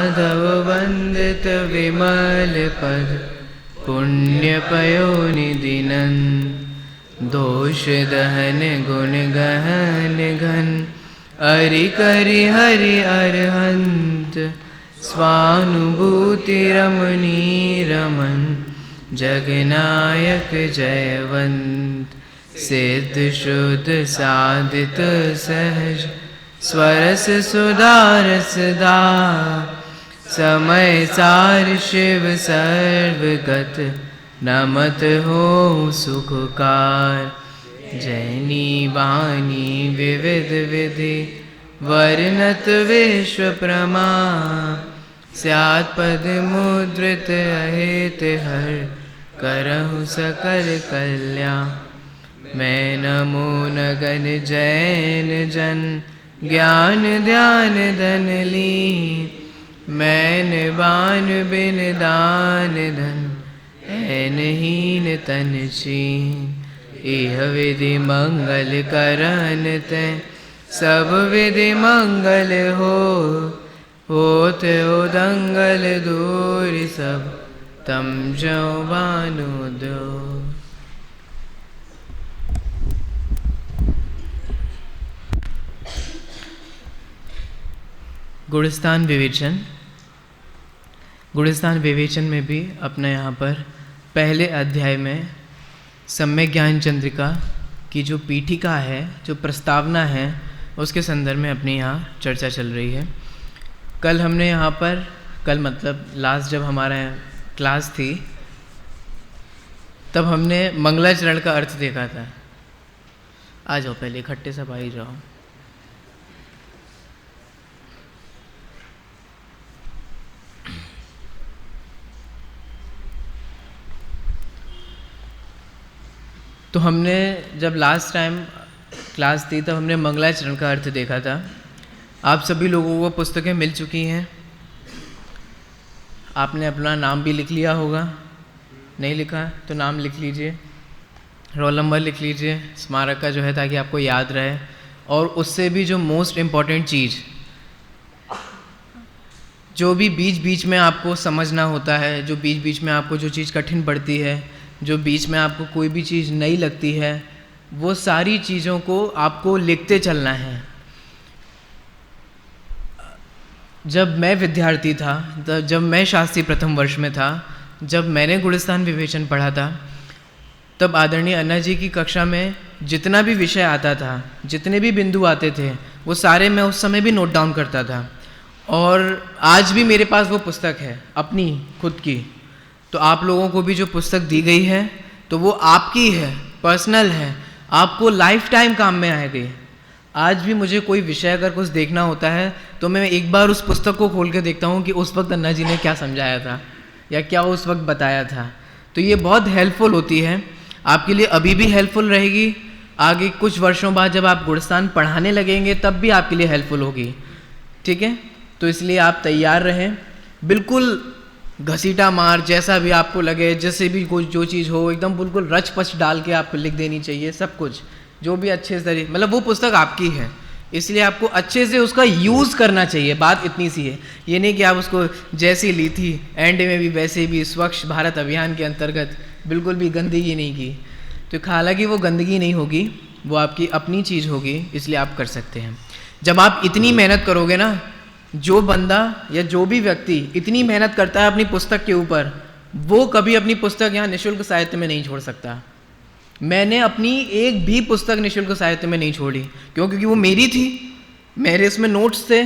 माधव वंदित विमल पद पुण्य पयोनिधिनन दोष दहन गुण गहन घन अरि करि हरि अरहंत स्वानुभूति रमणी रमन जगनायक जयवंत सिद्ध शुद्ध साधित सहज स्वरस सुधारस दा समय सार शिव सर्वगत नमत हो सुखकार जैनी वाणी विविध विधि वर्णत विश्व प्रमा स्यात् पद मुद्रित अहित हर करहु सकल कल्याण मैं नमो नगन जैन जन ज्ञान ध्यान धन ली मैन बान बिन दान धन ऐनहीन तन छीन इह विधि मंगल करन ते सब विधि मंगल होत उदंगल दूर सब तम जो बानु दो। गुणस्थान विवेचन। गुणस्थान विवेचन में भी अपने यहाँ पर पहले अध्याय में सम्यक ज्ञान चंद्रिका की जो पीठिका है, जो प्रस्तावना है, उसके संदर्भ में अपनी यहाँ चर्चा चल रही है। कल हमने यहाँ पर, कल मतलब लास्ट जब हमारा क्लास थी तब हमने मंगलाचरण का अर्थ देखा था। आ जाओ पहले इकट्ठे सब आ ही जाओ। तो हमने जब लास्ट टाइम क्लास थी तब हमने मंगलाचरण का अर्थ देखा था। आप सभी लोगों को पुस्तकें मिल चुकी हैं। आपने अपना नाम भी लिख लिया होगा, नहीं लिखा तो नाम लिख लीजिए, रोल नंबर लिख लीजिए, स्मारक का जो है, ताकि आपको याद रहे। और उससे भी जो मोस्ट इम्पॉर्टेंट चीज़, जो भी बीच बीच में आपको समझना होता है, जो बीच बीच में आपको जो चीज़ कठिन पड़ती है, जो बीच में आपको कोई भी चीज़ नहीं लगती है, वो सारी चीज़ों को आपको लिखते चलना है। जब मैं विद्यार्थी था, जब मैं शास्त्री प्रथम वर्ष में था, जब मैंने गुणस्थान विवेचन पढ़ा था, तब आदरणीय अन्ना जी की कक्षा में जितना भी विषय आता था, जितने भी बिंदु आते थे, वो सारे मैं उस समय भी नोट डाउन करता था। और आज भी मेरे पास वो पुस्तक है अपनी खुद की। तो आप लोगों को भी जो पुस्तक दी गई है तो वो आपकी है, पर्सनल है, आपको लाइफ टाइम काम में आएगी। आज भी मुझे कोई विषय अगर कुछ देखना होता है तो मैं एक बार उस पुस्तक को खोल के देखता हूँ कि उस वक्त अन्ना जी ने क्या समझाया था या क्या उस वक्त बताया था। तो ये बहुत हेल्पफुल होती है आपके लिए, अभी भी हेल्पफुल रहेगी, आगे कुछ वर्षों बाद जब आप गुणस्थान पढ़ाने लगेंगे तब भी आपके लिए हेल्पफुल होगी। ठीक है, तो इसलिए आप तैयार रहें, बिल्कुल घसीटा मार, जैसा भी आपको लगे, जैसे भी कुछ जो चीज़ हो, एकदम बिल्कुल रच पच डाल के आपको लिख देनी चाहिए सब कुछ, जो भी अच्छे से, मतलब वो पुस्तक आपकी है, इसलिए आपको अच्छे से उसका यूज़ करना चाहिए। बात इतनी सी है, ये नहीं कि आप उसको जैसी ली थी एंड में भी वैसे भी स्वच्छ भारत अभियान के अंतर्गत बिल्कुल भी गंदगी नहीं की। तो हालांकि वो गंदगी नहीं होगी, वो आपकी अपनी चीज़ होगी, इसलिए आप कर सकते हैं। जब आप इतनी मेहनत करोगे ना, जो बंदा या जो भी व्यक्ति इतनी मेहनत करता है अपनी पुस्तक के ऊपर, वो कभी अपनी पुस्तक यहाँ निःशुल्क साहित्य में नहीं छोड़ सकता। मैंने अपनी एक भी पुस्तक निःशुल्क साहित्य में नहीं छोड़ी, क्योंकि वो मेरी थी, मेरे इसमें नोट्स थे,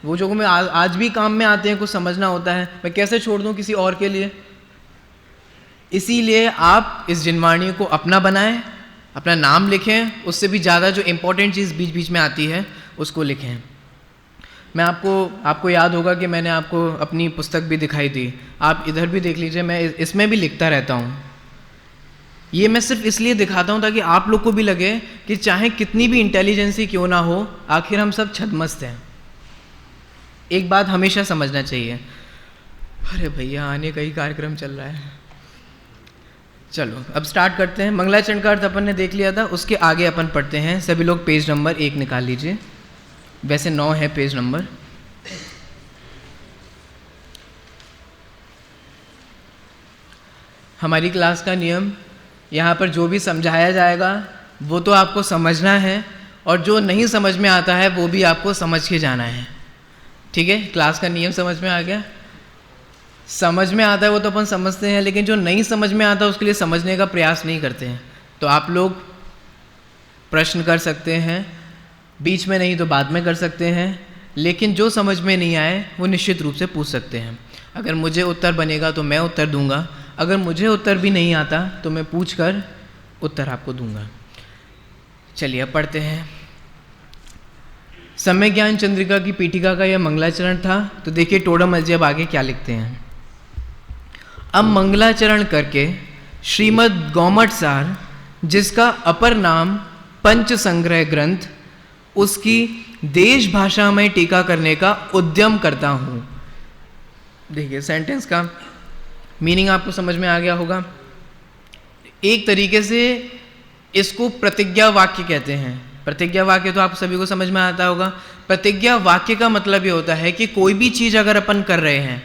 वो जो मैं आज भी काम में आते हैं, कुछ समझना होता है, मैं कैसे छोड़ दूँ किसी और के लिए। इसीलिए आप इस जिनवाणी को अपना बनाएं, अपना नाम लिखें, उससे भी ज़्यादा जो इम्पोर्टेंट चीज़ बीच बीच में आती है उसको लिखें। मैं आपको याद होगा कि मैंने आपको अपनी पुस्तक भी दिखाई थी, आप इधर भी देख लीजिए, मैं इसमें भी लिखता रहता हूँ। ये मैं सिर्फ इसलिए दिखाता हूँ ताकि आप लोग को भी लगे कि चाहे कितनी भी इंटेलिजेंसी क्यों ना हो, आखिर हम सब छद्मस्त हैं। एक बात हमेशा समझना चाहिए। अरे भैया आने का ही कार्यक्रम चल रहा है। चलो अब स्टार्ट करते हैं। मंगलाचरण का अर्थ अपन ने देख लिया था, उसके आगे अपन पढ़ते हैं। सभी लोग पेज नंबर 1 निकाल लीजिए, वैसे 9 है पेज नंबर। हमारी क्लास का नियम, यहाँ पर जो भी समझाया जाएगा वो तो आपको समझना है, और जो नहीं समझ में आता है वो भी आपको समझ के जाना है। ठीक है, क्लास का नियम समझ में आ गया? समझ में आता है वो तो अपन समझते हैं, लेकिन जो नहीं समझ में आता उसके लिए समझने का प्रयास नहीं करते हैं। तो आप लोग प्रश्न कर सकते हैं, बीच में नहीं तो बाद में कर सकते हैं, लेकिन जो समझ में नहीं आए वो निश्चित रूप से पूछ सकते हैं। अगर मुझे उत्तर बनेगा तो मैं उत्तर दूंगा, अगर मुझे उत्तर भी नहीं आता तो मैं पूछ कर उत्तर आपको दूंगा। चलिए अब पढ़ते हैं। सम्यक ज्ञान चंद्रिका की पीठिका का यह मंगलाचरण था। तो देखिए टोडामल जी अब आगे क्या लिखते हैं। अब मंगलाचरण करके श्रीमद् गौमठ सार, जिसका अपर नाम पंच संग्रह ग्रंथ, उसकी देश भाषा में टीका करने का उद्यम करता हूँ। देखिए सेंटेंस का मीनिंग आपको समझ में आ गया होगा। एक तरीके से इसको प्रतिज्ञा वाक्य कहते हैं। प्रतिज्ञा वाक्य तो आप सभी को समझ में आता होगा। प्रतिज्ञा वाक्य का मतलब ये होता है कि कोई भी चीज़ अगर अपन कर रहे हैं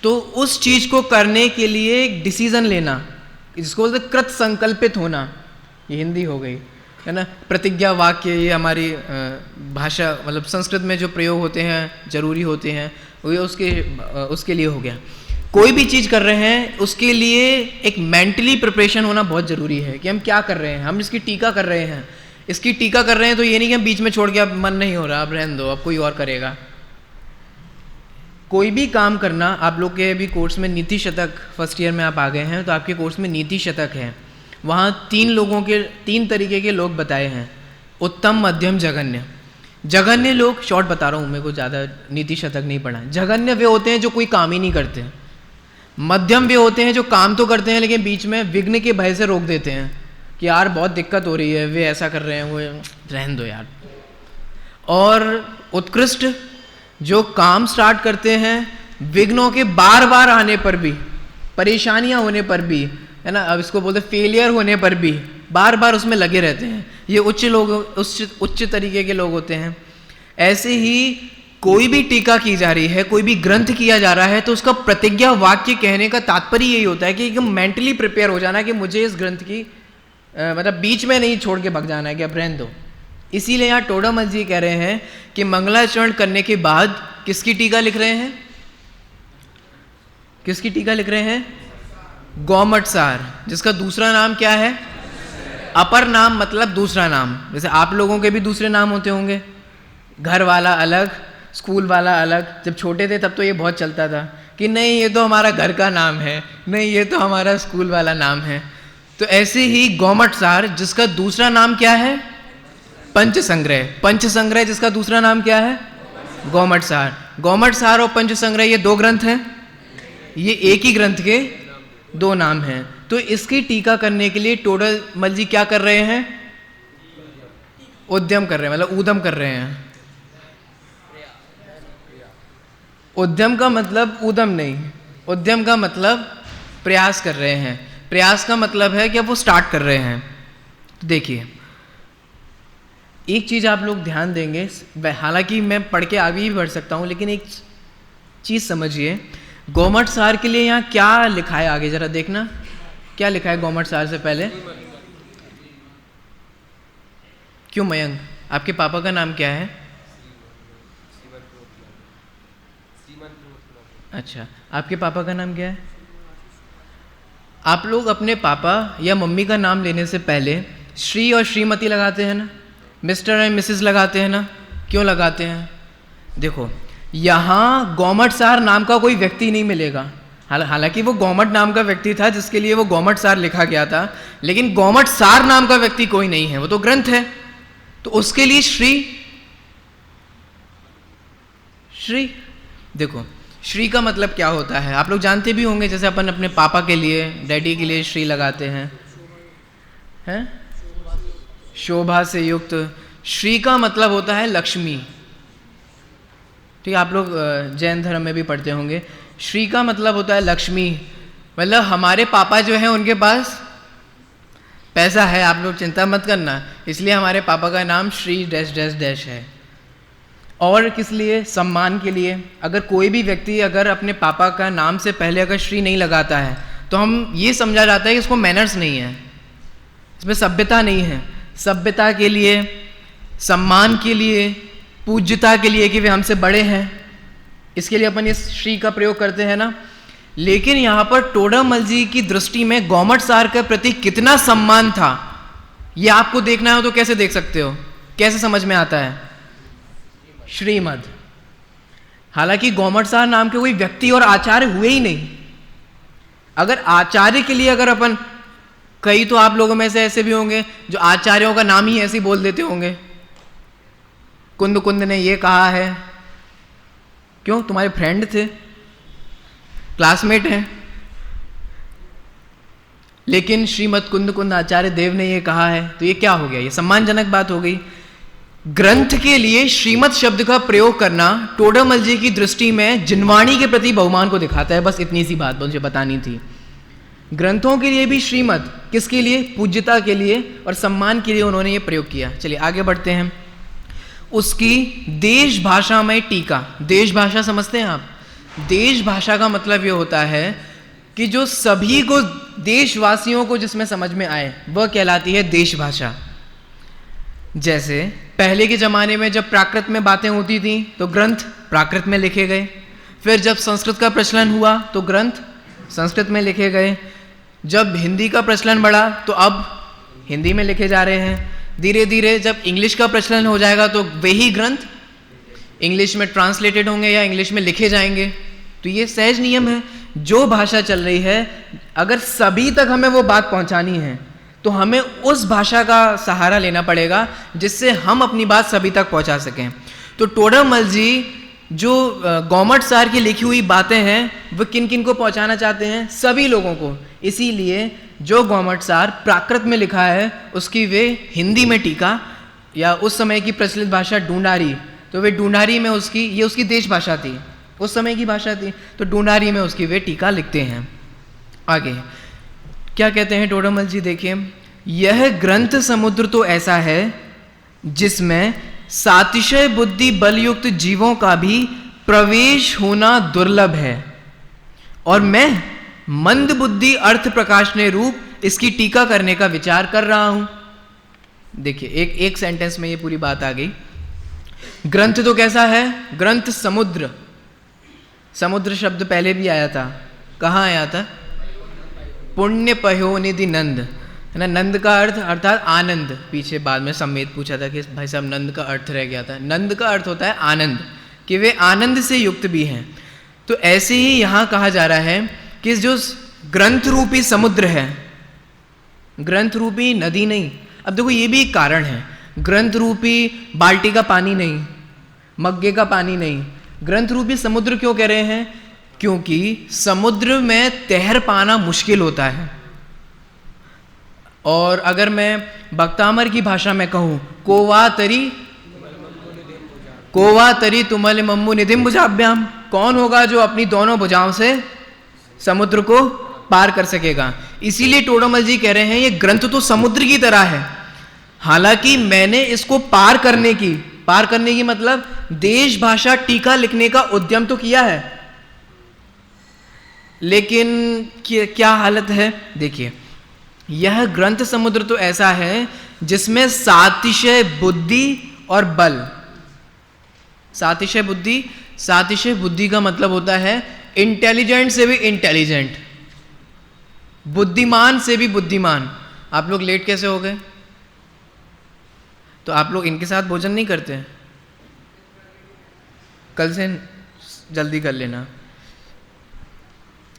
तो उस चीज़ को करने के लिए एक डिसीजन लेना, जिसको बोलते कृत संकल्पित होना। ये हिंदी हो गई है ना। प्रतिज्ञा वाक्य ये हमारी भाषा मतलब संस्कृत में जो प्रयोग होते हैं जरूरी होते हैं, वो उसके लिए हो गया। कोई भी चीज़ कर रहे हैं उसके लिए एक मेंटली प्रिपरेशन होना बहुत ज़रूरी है कि हम क्या कर रहे हैं। हम इसकी टीका कर रहे हैं, इसकी टीका कर रहे हैं तो ये नहीं कि हम बीच में छोड़ के अब मन नहीं हो रहा, अब रहने दो, अब कोई और करेगा। कोई भी काम करना, आप लोग के अभी कोर्स में नीति शतक फर्स्ट ईयर में आप आ गए हैं तो आपके कोर्स में नीति शतक है। वहाँ तीन तरीके के लोग बताए हैं, उत्तम, मध्यम, जघन्य। जघन्य लोग, शॉर्ट बता रहा हूँ, मेरे को ज़्यादा नीति शतक नहीं पढ़ा। जघन्य वे होते हैं जो कोई काम ही नहीं करते। मध्यम वे होते हैं जो काम तो करते हैं लेकिन बीच में विघ्न के भय से रोक देते हैं कि यार बहुत दिक्कत हो रही है, वे ऐसा कर रहे हैं, वो रहने दो यार। और उत्कृष्ट जो काम स्टार्ट करते हैं विघ्नों के बार बार आने पर भी, परेशानियां होने पर भी, है ना, अब इसको बोलते फेलियर होने पर भी बार बार उसमें लगे रहते हैं। ये उच्च तरीके के लोग होते हैं। ऐसे ही कोई भी टीका की जा रही है, कोई भी ग्रंथ किया जा रहा है तो उसका प्रतिज्ञा वाक्य कहने का तात्पर्य यही होता है कि एकदम मेंटली प्रिपेयर हो जाना कि मुझे इस ग्रंथ की मतलब बीच में नहीं छोड़ के भग जाना है कि अब रहने दो। इसीलिए यहाँ टोडामल जी कह रहे हैं कि मंगलाचरण करने के बाद किसकी टीका लिख रहे हैं? किसकी टीका लिख रहे हैं? गौमठ सार, जिसका दूसरा नाम क्या है? अपर नाम मतलब दूसरा नाम। जैसे आप लोगों के भी दूसरे नाम होते होंगे, घर वाला अलग, स्कूल वाला अलग। जब छोटे थे तब तो ये बहुत चलता था कि नहीं ये तो हमारा घर का नाम है, नहीं ये तो हमारा स्कूल वाला नाम है। तो ऐसे ही गौमठ सार, जिसका दूसरा नाम क्या है? पंच संग्रह। पंच संग्रह जिसका दूसरा नाम क्या है? गौमठ सार। गौमठ सार और पंच संग्रह ये दो ग्रंथ हैं, ये एक ही ग्रंथ के दो नाम हैं। तो इसकी टीका करने के लिए टोडामल जी क्या कर रहे हैं? उद्यम कर रहे हैं, मतलब ऊधम कर रहे हैं। उद्यम का मतलब ऊधम नहीं, उद्यम का मतलब प्रयास कर रहे हैं। प्रयास का मतलब है कि अब वो स्टार्ट कर रहे हैं। तो देखिए एक चीज़ आप लोग ध्यान देंगे, हालांकि मैं पढ़ के आगे भी बढ़ सकता हूँ, लेकिन एक चीज़ समझिए। गौमठ सार के लिए यहाँ क्या लिखा है आगे जरा देखना, क्या लिखा है गौमठ सार से पहले? क्यों मयंक, आपके पापा का नाम क्या है? अच्छा, आपके पापा का नाम क्या है? आप लोग अपने पापा या मम्मी का नाम लेने से पहले श्री और श्रीमती लगाते हैं ना, मिस्टर एंड मिसेस लगाते हैं ना। क्यों लगाते हैं? देखो यहाँ गौमठ सार नाम का कोई व्यक्ति नहीं मिलेगा। हालांकि वो गौमठ नाम का व्यक्ति था जिसके लिए वो गौमठ सार लिखा गया था, लेकिन गौमठ सार नाम का व्यक्ति कोई नहीं है, वो तो ग्रंथ है। तो उसके लिए श्री देखो श्री का मतलब क्या होता है आप लोग जानते भी होंगे। जैसे अपन अपने पापा के लिए, डैडी के लिए श्री लगाते हैं, शोभा से युक्त। श्री का मतलब होता है लक्ष्मी। ठीक है, आप लोग जैन धर्म में भी पढ़ते होंगे। श्री का मतलब होता है लक्ष्मी, मतलब हमारे पापा जो हैं उनके पास पैसा है, आप लोग चिंता मत करना, इसलिए हमारे पापा का नाम श्री डैश डैश डैश है। और किस लिए? सम्मान के लिए। अगर कोई भी व्यक्ति अगर अपने पापा का नाम से पहले अगर श्री नहीं लगाता है तो हम ये समझा जाता है कि इसको मैनर्स नहीं है, इसमें सभ्यता नहीं है। सभ्यता के लिए, सम्मान के लिए, पूज्यता के लिए कि वे हमसे बड़े हैं, इसके लिए अपन ये श्री का प्रयोग करते हैं ना। लेकिन यहाँ पर टोडरमल जी की दृष्टि में गौमट सार के प्रति कितना सम्मान था, ये आपको देखना हो तो कैसे देख सकते हो, कैसे समझ में आता है? श्रीमद। हालांकि गौमट सार नाम के कोई व्यक्ति और आचार्य हुए ही नहीं। अगर आचार्य के लिए अगर अपन, कई तो आप लोगों में से ऐसे भी होंगे जो आचार्यों का नाम ही ऐसे ही बोल देते होंगे, कुंद कुंद ने ये कहा है। क्यों? तुम्हारे फ्रेंड थे, क्लासमेट हैं। लेकिन श्रीमद कुंद कुंद आचार्य देव ने ये कहा है, तो ये क्या हो गया? ये सम्मानजनक बात हो गई। ग्रंथ के लिए श्रीमद शब्द का प्रयोग करना टोडरमल जी की दृष्टि में जिनवाणी के प्रति बहुमान को दिखाता है। बस इतनी सी बात मुझे बतानी थी। ग्रंथों के लिए भी श्रीमद, किसके लिए? पूज्यता के लिए और सम्मान के लिए उन्होंने ये प्रयोग किया। चलिए आगे बढ़ते हैं। उसकी देश भाषा में टीका। देश भाषा समझते हैं आप? देश भाषा का मतलब ये होता है कि जो सभी को, देशवासियों को जिसमें समझ में आए, वह कहलाती है देश भाषा। जैसे पहले के ज़माने में जब प्राकृत में बातें होती थी तो ग्रंथ प्राकृत में लिखे गए, फिर जब संस्कृत का प्रचलन हुआ तो ग्रंथ संस्कृत में लिखे गए, जब हिंदी का प्रचलन बढ़ा तो अब हिंदी में लिखे जा रहे हैं, धीरे धीरे जब इंग्लिश का प्रचलन हो जाएगा तो वही ग्रंथ इंग्लिश में ट्रांसलेटेड होंगे या इंग्लिश में लिखे जाएंगे। तो ये सहज नियम है। जो भाषा चल रही है, अगर सभी तक हमें वो बात पहुंचानी है तो हमें उस भाषा का सहारा लेना पड़ेगा जिससे हम अपनी बात सभी तक पहुंचा सकें। तो टोडरमल जी जो गौमट सार की लिखी हुई बातें हैं वो किन किन को पहुंचाना चाहते हैं? सभी लोगों को। इसीलिए जो गौमट सार प्राकृत में लिखा है उसकी वे हिंदी में टीका, या उस समय की प्रचलित भाषा ढूंढारी, तो वे ढूंढारी में उसकी, ये उसकी देश भाषा थी, उस समय की भाषा थी, तो ढूंढारी में उसकी वे टीका लिखते हैं। आगे क्या कहते हैं टोडरमल जी? देखिए, यह ग्रंथ समुद्र तो ऐसा है जिसमें सातिशय बुद्धि बलयुक्त जीवों का भी प्रवेश होना दुर्लभ है, और मैं मंद बुद्धि अर्थ प्रकाशने रूप इसकी टीका करने का विचार कर रहा हूं। देखिए, एक सेंटेंस में ये पूरी बात आ गई। ग्रंथ तो कैसा है? ग्रंथ समुद्र। समुद्र शब्द पहले भी आया था। कहाँ आया था? पुण्य पयो निधि नंद, है ना। नंद का अर्थ अर्थात आनंद। पीछे बाद में सम्मेद पूछा था कि भाई साहब नंद का अर्थ रह गया था। नंद का अर्थ होता है आनंद, कि वे आनंद से युक्त भी हैं। तो ऐसे ही यहाँ कहा जा रहा है कि जो ग्रंथ रूपी समुद्र है, ग्रंथ रूपी नदी नहीं। अब देखो, ये भी एक कारण है। ग्रंथ रूपी बाल्टी का पानी नहीं, मग्गे का पानी नहीं, ग्रंथ रूपी समुद्र क्यों कह रहे हैं? क्योंकि समुद्र में तैर पाना मुश्किल होता है। और अगर मैं भक्तामर की भाषा में कहूं, कोवा तरी तुमल मम्मू निधिम भुजाभ्याम, कौन होगा जो अपनी दोनों भुजाओं से समुद्र को पार कर सकेगा? इसीलिए टोडरमल जी कह रहे हैं ये ग्रंथ तो समुद्र की तरह है। हालांकि मैंने इसको पार करने की मतलब देश भाषा टीका लिखने का उद्यम तो किया है, लेकिन क्या हालत है? देखिए, यह ग्रंथ समुद्र तो ऐसा है जिसमें सातिशय बुद्धि और बल। सातिशय बुद्धि का मतलब होता है इंटेलिजेंट से भी इंटेलिजेंट, बुद्धिमान से भी बुद्धिमान। आप लोग लेट कैसे हो गए? तो आप लोग इनके साथ भोजन नहीं करते? कल से जल्दी कर लेना।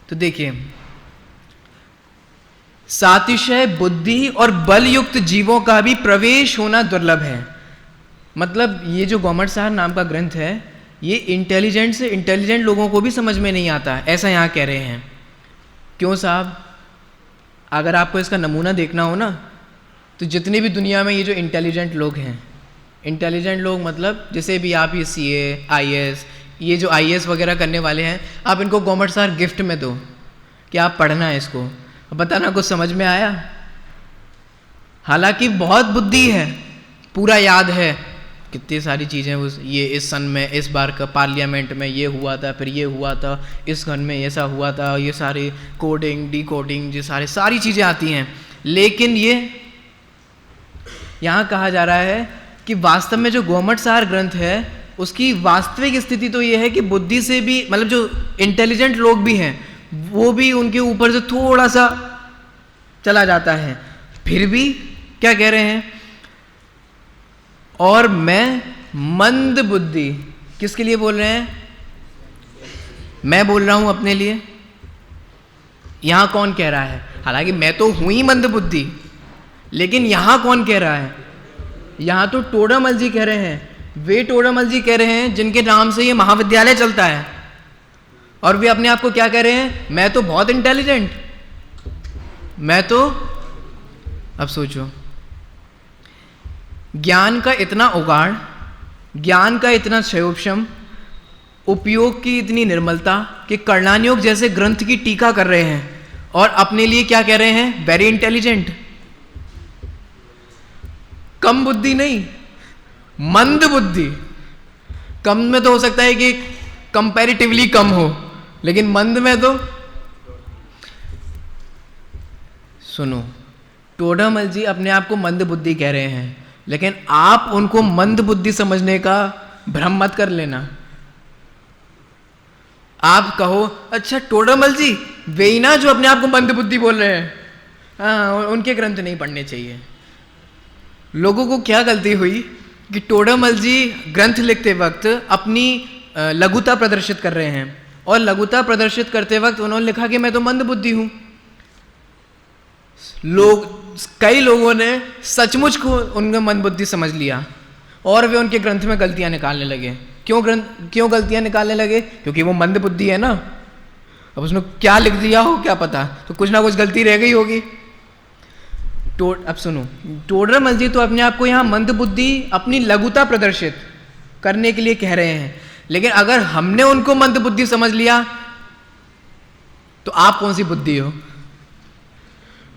तो देखिए, सातिशय बुद्धि और बलयुक्त जीवों का भी प्रवेश होना दुर्लभ है। मतलब ये जो गौमट साहब नाम का ग्रंथ है, ये इंटेलिजेंट से इंटेलिजेंट लोगों को भी समझ में नहीं आता, ऐसा यहाँ कह रहे हैं। क्यों साहब? अगर आपको इसका नमूना देखना हो ना, तो जितने भी दुनिया में ये जो इंटेलिजेंट लोग हैं, इंटेलिजेंट लोग मतलब जैसे भी आप ये CA IAS, ये जो IAS वगैरह करने वाले हैं, आप इनको गौमट साहब गिफ्ट में दो कि आप पढ़ना है इसको, बताना कुछ समझ में आया। हालांकि बहुत बुद्धि है, पूरा याद है, कितनी सारी चीज़ें उस ये इस सन में इस बार का पार्लियामेंट में ये हुआ था, फिर ये हुआ था, इस सन में ऐसा हुआ था, ये सारी कोडिंग डी कोडिंग ये सारी चीज़ें आती हैं। लेकिन ये यहाँ कहा जा रहा है कि वास्तव में जो गोमटसार ग्रंथ है उसकी वास्तविक स्थिति तो ये है कि बुद्धि से भी, मतलब जो इंटेलिजेंट लोग भी हैं वो भी उनके ऊपर से थोड़ा सा चला जाता है। फिर भी क्या कह रहे हैं, और मैं मंद बुद्धि, किसके लिए बोल रहे हैं? मैं बोल रहा हूं अपने लिए। यहां कौन कह रहा है? हालांकि मैं तो हूं ही मंद बुद्धि, लेकिन यहां कौन कह रहा है? यहां तो टोडामल जी कह रहे हैं। वे टोडामल जी कह रहे हैं जिनके नाम से ये महाविद्यालय चलता है, और वे अपने आप को क्या कह रहे हैं? मैं तो बहुत इंटेलिजेंट, मैं तो, अब सोचो, ज्ञान का इतना उगाड़, ज्ञान का इतना क्षयोपशम, उपयोग की इतनी निर्मलता कि कर्णानियोग जैसे ग्रंथ की टीका कर रहे हैं और अपने लिए क्या कह रहे हैं? Very intelligent. कम बुद्धि नहीं, मंद बुद्धि। कम में तो हो सकता है कि कंपैरेटिवली कम हो, लेकिन मंद में तो, सुनो, टोडामल जी अपने आप को मंद बुद्धि कह रहे हैं, लेकिन आप उनको मंद बुद्धि समझने का भ्रम मत कर लेना। आप कहो अच्छा टोडामल जी वे ही ना जो अपने आप को मंद बुद्धि बोल रहे हैं, हाँ उनके ग्रंथ नहीं पढ़ने चाहिए। लोगों को क्या गलती हुई कि टोडामल जी ग्रंथ लिखते वक्त अपनी लघुता प्रदर्शित कर रहे हैं, और लघुता प्रदर्शित करते वक्त उन्होंने लिखा कि मैं तो मंद बुद्धि हूं। कई लोगों ने सचमुच को उनका मंद बुद्धि समझ लिया और वे उनके ग्रंथ में गलतियां निकालने लगे। क्यों गलतियां निकालने लगे? क्योंकि वो मंद बुद्धि है ना। अब उसने क्या लिख दिया हो क्या पता, तो कुछ ना कुछ गलती रह गई होगी। अब सुनो, टोडामल जी तो अपने आप को यहाँ मंद बुद्धि, अपनी लघुता प्रदर्शित करने के लिए कह रहे हैं, लेकिन अगर हमने उनको मंद बुद्धि समझ लिया तो आप कौन सी बुद्धि हो?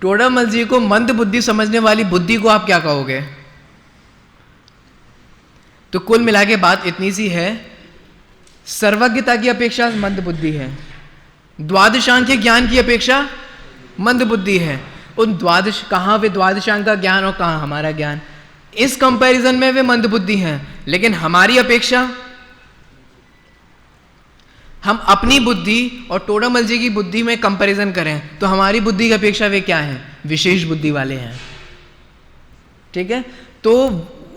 टोडामल जी को मंद बुद्धि समझने वाली बुद्धि को आप क्या कहोगे? तो कुल मिला के बात इतनी सी है, सर्वज्ञता की अपेक्षा मंद बुद्धि है, द्वादशांक के ज्ञान की अपेक्षा मंद बुद्धि है। उन कहाँ वे द्वादशांक का ज्ञान और कहाँ हमारा ज्ञान, इस कंपैरिजन में वे मंद बुद्धि हैं, लेकिन हमारी अपेक्षा, हम अपनी बुद्धि और टोडामल जी की बुद्धि में कंपैरिजन करें तो हमारी बुद्धि की अपेक्षा वे क्या हैं? विशेष बुद्धि वाले हैं। ठीक है, तो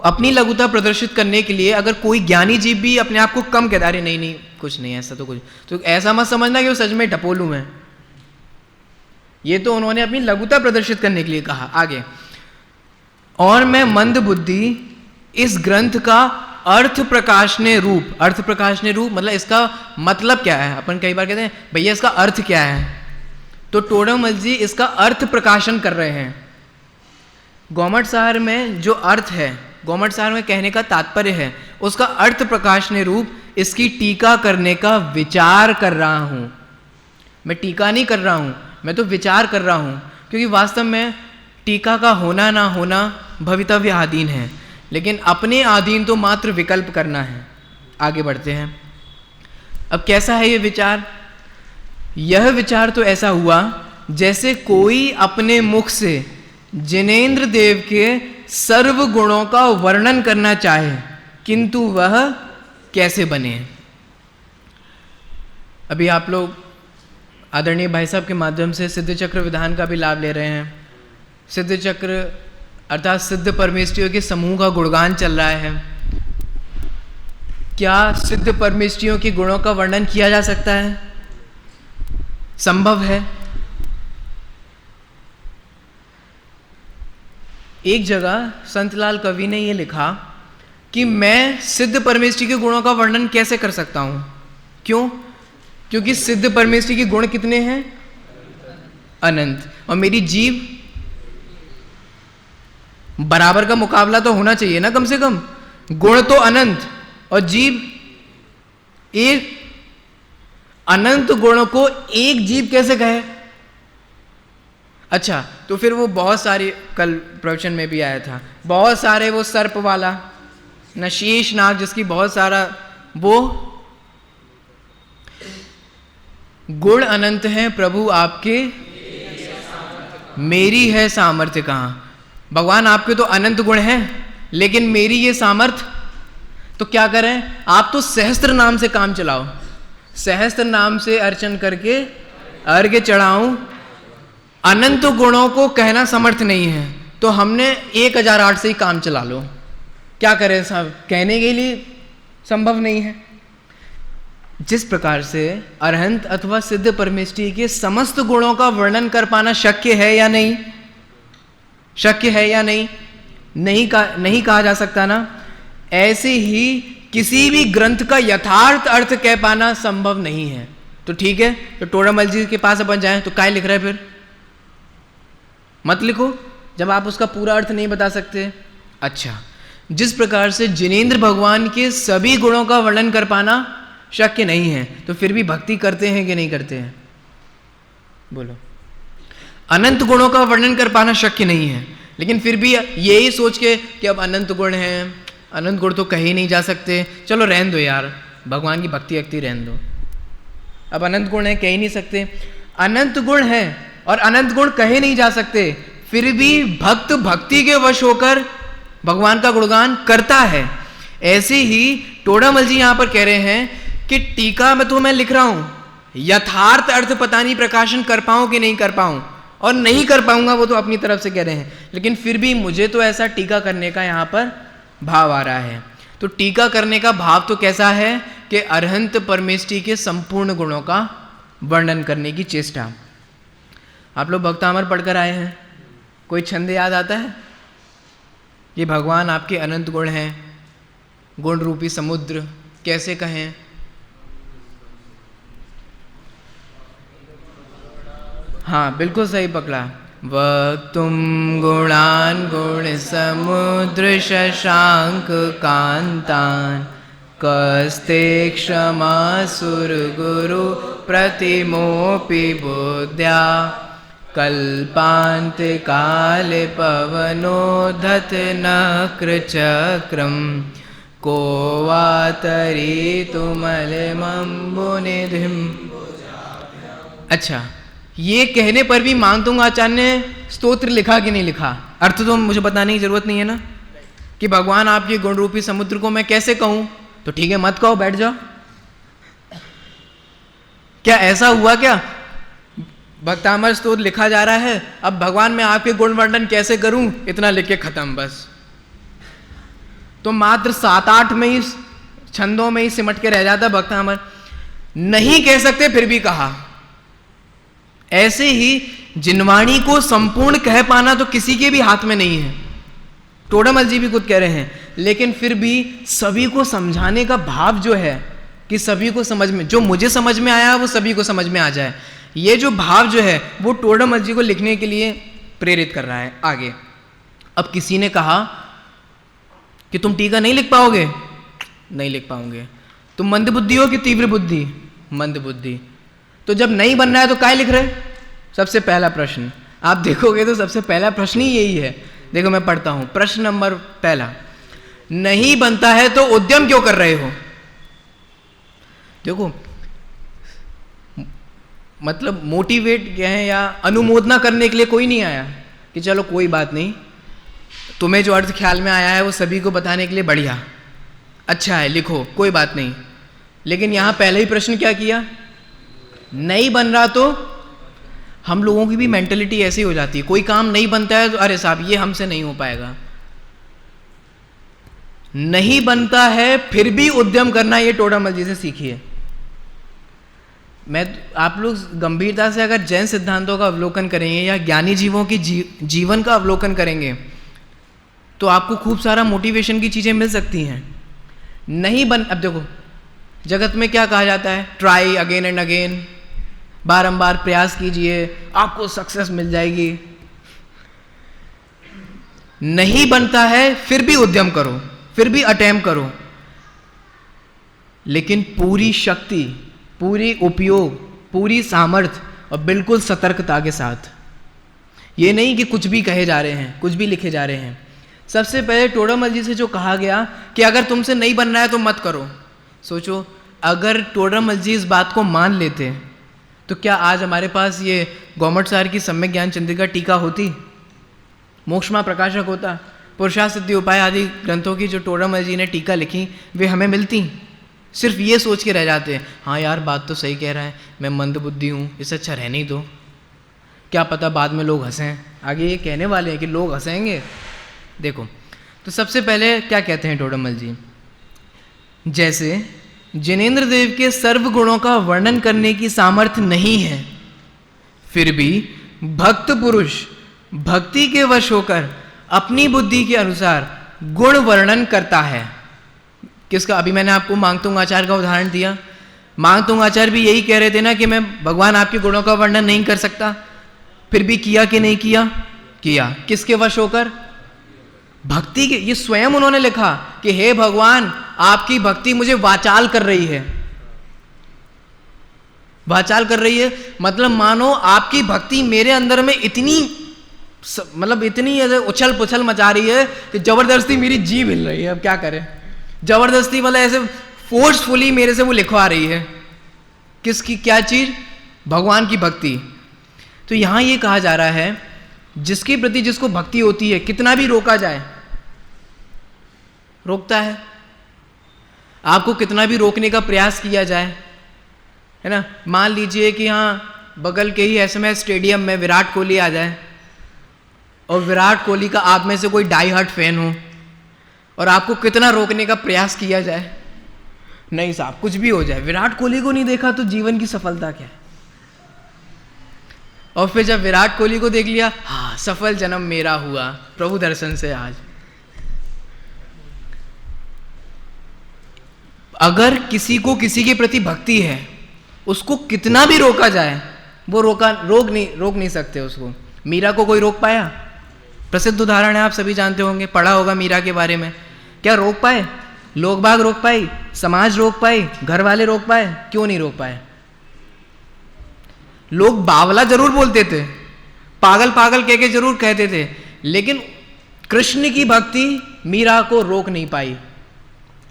अपनी लघुता प्रदर्शित करने के लिए अगर कोई ज्ञानी जीव भी अपने आप को कम कहता है, नहीं कुछ नहीं ऐसा, तो कुछ, तो ऐसा मत समझना कि वो सच में टपोलू है। ये तो उन्होंने अपनी लघुता प्रदर्शित करने के लिए कहा। आगे, और मैं मंद बुद्धि इस ग्रंथ का अर्थ प्रकाशने रूप, अर्थ प्रकाशने रूप मतलब इसका मतलब क्या है? अपन कई बार कहते हैं भैया इसका अर्थ क्या है, तो टोडामल जी इसका अर्थ प्रकाशन कर रहे हैं। गोमटसार में जो अर्थ है, गोमटसार में कहने का तात्पर्य है, उसका अर्थ प्रकाशने रूप इसकी टीका करने का विचार कर रहा हूं। मैं टीका नहीं कर रहा हूं, मैं तो विचार कर रहा हूं, क्योंकि वास्तव में टीका का होना ना होना भवितव्य आधीन है, लेकिन अपने आधीन तो मात्र विकल्प करना है। आगे बढ़ते हैं। अब कैसा है ये विचार? यह विचार तो ऐसा हुआ जैसे कोई अपने मुख से जिनेंद्र देव के सर्व गुणों का वर्णन करना चाहे, किंतु वह कैसे बने। अभी आप लोग आदरणीय भाई साहब के माध्यम से सिद्ध चक्र विधान का भी लाभ ले रहे हैं। सिद्ध चक्र अर्थात सिद्ध परमेष्ठियों के समूह का गुणगान चल रहा है। क्या सिद्ध परमेष्ठियों के गुणों का वर्णन किया जा सकता है? संभव है। एक जगह संतलाल कवि ने यह लिखा कि मैं सिद्ध परमेष्ठि के गुणों का वर्णन कैसे कर सकता हूं? क्यों? क्योंकि सिद्ध परमेष्ठि के गुण कितने हैं? अनंत। और मेरी जीव बराबर का मुकाबला तो होना चाहिए ना, कम से कम। गुण तो अनंत और जीव एक। अनंत गुणों को एक जीव कैसे कहे? अच्छा, तो फिर वो बहुत सारी, कल प्रवचन में भी आया था, बहुत सारे वो सर्प वाला न शेष नाग जिसकी बहुत सारा, वो गुण अनंत हैं प्रभु आपके, मेरी है सामर्थ्य कहाँ। भगवान आपके तो अनंत गुण हैं, लेकिन मेरी ये सामर्थ्य, तो क्या करें, आप तो सहस्त्र नाम से काम चलाओ, सहस्त्र नाम से अर्चन करके अर्घ्य चढ़ाऊं। अनंत गुणों को कहना समर्थ नहीं है, तो हमने 1008 से ही काम चला लो। क्या करें साहब, कहने के लिए संभव नहीं है। जिस प्रकार से अरहंत अथवा सिद्ध परमेष्ठी के समस्त गुणों का वर्णन कर पाना शक्य है या नहीं, शक्य है या नहीं, नहीं कहा जा सकता ना। ऐसे ही किसी भी ग्रंथ का यथार्थ अर्थ कह पाना संभव नहीं है। तो ठीक है, तो टोडामल जी के पास अपन जाएं तो काय लिख रहे हैं, फिर मत लिखो जब आप उसका पूरा अर्थ नहीं बता सकते। अच्छा, जिस प्रकार से जिनेंद्र भगवान के सभी गुणों का वर्णन कर पाना शक्य नहीं है, तो फिर भी भक्ति करते हैं कि नहीं करते हैं, बोलो। अनंत गुणों का वर्णन कर पाना शक्य नहीं है, लेकिन फिर भी यही सोच के कि अब अनंत गुण हैं, अनंत गुण तो कहे नहीं जा सकते, चलो रहने दो यार, भगवान की भक्ति भक्ति रहने दो, अब अनंत गुण है कह ही नहीं सकते। अनंत गुण है और अनंत गुण कहे नहीं जा सकते, फिर भी भक्त भक्ति के वश होकर भगवान का गुणगान करता है। ऐसे ही टोडामल जी यहां पर कह रहे हैं कि टीका में तो मैं लिख रहा हूं, यथार्थ अर्थ पता नहीं प्रकाशन कर पाऊं कि नहीं कर पाऊं, और नहीं कर पाऊंगा वो तो अपनी तरफ से कह रहे हैं, लेकिन फिर भी मुझे तो ऐसा टीका करने का यहां पर भाव आ रहा है। तो टीका करने का भाव तो कैसा है कि अरहंत परमेष्ठी के संपूर्ण गुणों का वर्णन करने की चेष्टा। आप लोग भक्तामर पढ़कर आए हैं, कोई छंद याद आता है? ये भगवान आपके अनंत गुण हैं, गुण रूपी समुद्र कैसे कहें? हाँ बिल्कुल सही पकड़ा। वक्तुम गुणान गुण समुद्र शशांक कांतान कस्ते क्षमा सुर गुरु प्रतिमोपि बुद्ध्या कल्पांत काल पवनोधत नक्र चक्रम को वातरी तुमलमंबुनिधिम। अच्छा, ये कहने पर भी मानतुंग आचार्य ने स्तोत्र लिखा कि नहीं लिखा, अर्थ तो मुझे बताने की जरूरत नहीं है ना, कि भगवान आपके गुण रूपी समुद्र को मैं कैसे कहूं, तो ठीक है मत कहो, बैठ जाओ। क्या ऐसा हुआ क्या? भक्तामर स्तोत्र लिखा जा रहा है, अब भगवान मैं आपके गुण वर्णन कैसे करूं, इतना लिख के खत्म बस। तो मात्र 7-8 में ही छंदों में ही सिमट के रह जाता भक्तामर, नहीं कह सकते फिर भी कहा। ऐसे ही जिनवाणी को संपूर्ण कह पाना तो किसी के भी हाथ में नहीं है, टोडामल जी भी खुद कह रहे हैं, लेकिन फिर भी सभी को समझाने का भाव जो है कि सभी को समझ में, जो मुझे समझ में आया वो सभी को समझ में आ जाए, ये जो भाव जो है वो टोडामल जी को लिखने के लिए प्रेरित कर रहा है आगे। अब किसी ने कहा कि तुम टीका नहीं लिख पाओगे, नहीं लिख पाओगे, तुम मंद बुद्धि हो कि तीव्र बुद्धि? मंद बुद्धि। तो जब नहीं बन रहा है तो काय लिख रहे? सबसे पहला प्रश्न आप देखोगे तो सबसे पहला प्रश्न ही यही है। देखो मैं पढ़ता हूं, प्रश्न नंबर पहला, नहीं बनता है तो उद्यम क्यों कर रहे हो? देखो मतलब मोटिवेट क्या है या अनुमोदना करने के लिए कोई नहीं आया कि चलो कोई बात नहीं, तुम्हें जो अर्थ ख्याल में आया है वो सभी को बताने के लिए बढ़िया, अच्छा है लिखो, कोई बात नहीं। लेकिन यहां पहले ही प्रश्न क्या किया? नहीं बन रहा। तो हम लोगों की भी मेंटेलिटी ऐसी हो जाती है, कोई काम नहीं बनता है तो अरे साहब ये हमसे नहीं हो पाएगा। नहीं बनता है फिर भी उद्यम करना, ये टोडामल जी से सीखिए। मैं आप लोग गंभीरता से अगर जैन सिद्धांतों का अवलोकन करेंगे या ज्ञानी जीवों की जीवन का अवलोकन करेंगे तो आपको खूब सारा मोटिवेशन की चीजें मिल सकती हैं। नहीं बन, अब देखो जगत में क्या कहा जाता है, ट्राई अगेन एंड अगेन, बारंबार प्रयास कीजिए आपको सक्सेस मिल जाएगी। नहीं बनता है फिर भी उद्यम करो, फिर भी अटेम्प्ट करो, लेकिन पूरी शक्ति, पूरी उपयोग, पूरी सामर्थ्य और बिल्कुल सतर्कता के साथ। ये नहीं कि कुछ भी कहे जा रहे हैं, कुछ भी लिखे जा रहे हैं। सबसे पहले टोडरमल जी से जो कहा गया कि अगर तुमसे नहीं बन रहा है तो मत करो, सोचो अगर टोडरमल जी इस बात को मान लेते तो क्या आज हमारे पास ये गवर्नमेंट सार की सम्यक ज्ञान चंद्रिका टीका होती, मोक्षमा प्रकाशक होता, पुरुषार्थ सिद्धि उपाय आदि ग्रंथों की जो टोडरमल जी ने टीका लिखी वे हमें मिलती? सिर्फ ये सोच के रह जाते हैं, हाँ यार बात तो सही कह रहा है, मैं मंद बुद्धि हूँ, इससे अच्छा रहने ही दो, क्या पता बाद में लोग हंसें। आगे ये कहने वाले हैं कि लोग हंसेंगे। देखो तो सबसे पहले क्या कहते हैं टोडरमल जी, जैसे जिनेंद्र देव के सर्व गुणों का वर्णन करने की सामर्थ्य नहीं है, फिर भी भक्त पुरुष भक्ति के वश होकर अपनी बुद्धि के अनुसार गुण वर्णन करता है। किसका? अभी मैंने आपको मांगतुंग आचार्य का उदाहरण दिया। मांगतुंग आचार्य भी यही कह रहे थे ना कि मैं भगवान आपके गुणों का वर्णन नहीं कर सकता, फिर भी किया कि नहीं किया? किया। किसके वश होकर? भक्ति के। ये स्वयं उन्होंने लिखा कि हे भगवान आपकी भक्ति मुझे वाचाल कर रही है। वाचाल कर रही है मतलब मानो आपकी भक्ति मेरे अंदर में इतनी इतनी उछल पुछल मचा रही है कि जबरदस्ती मेरी जीभ हिल रही है। अब क्या करें, जबरदस्ती मतलब ऐसे फोर्सफुली मेरे से वो लिखवा रही है। किसकी? क्या चीज? भगवान की भक्ति। तो यहां ये कहा जा रहा है जिसके प्रति जिसको भक्ति होती है कितना भी रोका जाए रोकता है, आपको कितना भी रोकने का प्रयास किया जाए, है ना। मान लीजिए कि हाँ बगल के ही एसएमएस स्टेडियम में विराट कोहली आ जाए और विराट कोहली का आप में से कोई डाई हार्ट फैन हो और आपको कितना रोकने का प्रयास किया जाए, नहीं साहब कुछ भी हो जाए, विराट कोहली को नहीं देखा तो जीवन की सफलता क्या है। और फिर जब विराट कोहली को देख लिया, हाँ सफल जन्म मेरा हुआ प्रभु दर्शन से आज। अगर किसी को किसी के प्रति भक्ति है उसको कितना भी रोका जाए वो रोक नहीं सकते उसको। मीरा को कोई रोक पाया? प्रसिद्ध उदाहरण है, आप सभी जानते होंगे, पढ़ा होगा मीरा के बारे में। क्या रोक पाए? लोग बाग रोक पाई, समाज रोक पाई, घर वाले रोक पाए? क्यों नहीं रोक पाए? लोग बावला जरूर बोलते थे, पागल पागल कह के जरूर कहते थे, लेकिन कृष्ण की भक्ति मीरा को रोक नहीं पाई।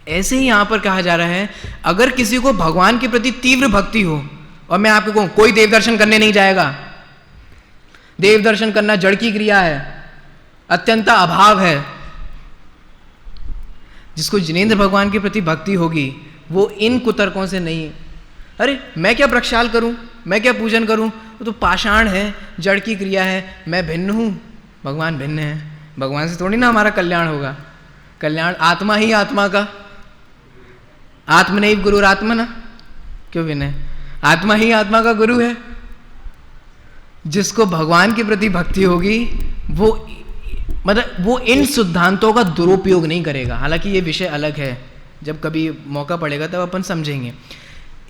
ऐसे ही यहां पर कहा जा रहा है अगर किसी को भगवान के प्रति तीव्र भक्ति हो, और मैं आपको कहूं कोई देव दर्शन करने नहीं जाएगा, देव दर्शन करना जड़ की क्रिया है, अत्यंत अभाव है। जिसको जिनेंद्र भगवान के प्रति भक्ति होगी वो इन कुतर्कों से नहीं, अरे मैं क्या प्रक्षाल करूं, मैं क्या पूजन करूं, वो तो पाषाण है, जड़ की क्रिया है, मैं भिन्न हूं, भगवान भिन्न है, भगवान से थोड़ी ना हमारा कल्याण होगा। कल्याण आत्मा ही आत्मा का, आत्मनैव गुरुरात्मना, क्यों भिन्न है? आत्मा ही आत्मा का गुरु है। जिसको भगवान के प्रति भक्ति होगी वो इन सिद्धांतों का दुरुपयोग नहीं करेगा। हालांकि ये विषय अलग है, जब कभी मौका पड़ेगा तब अपन समझेंगे।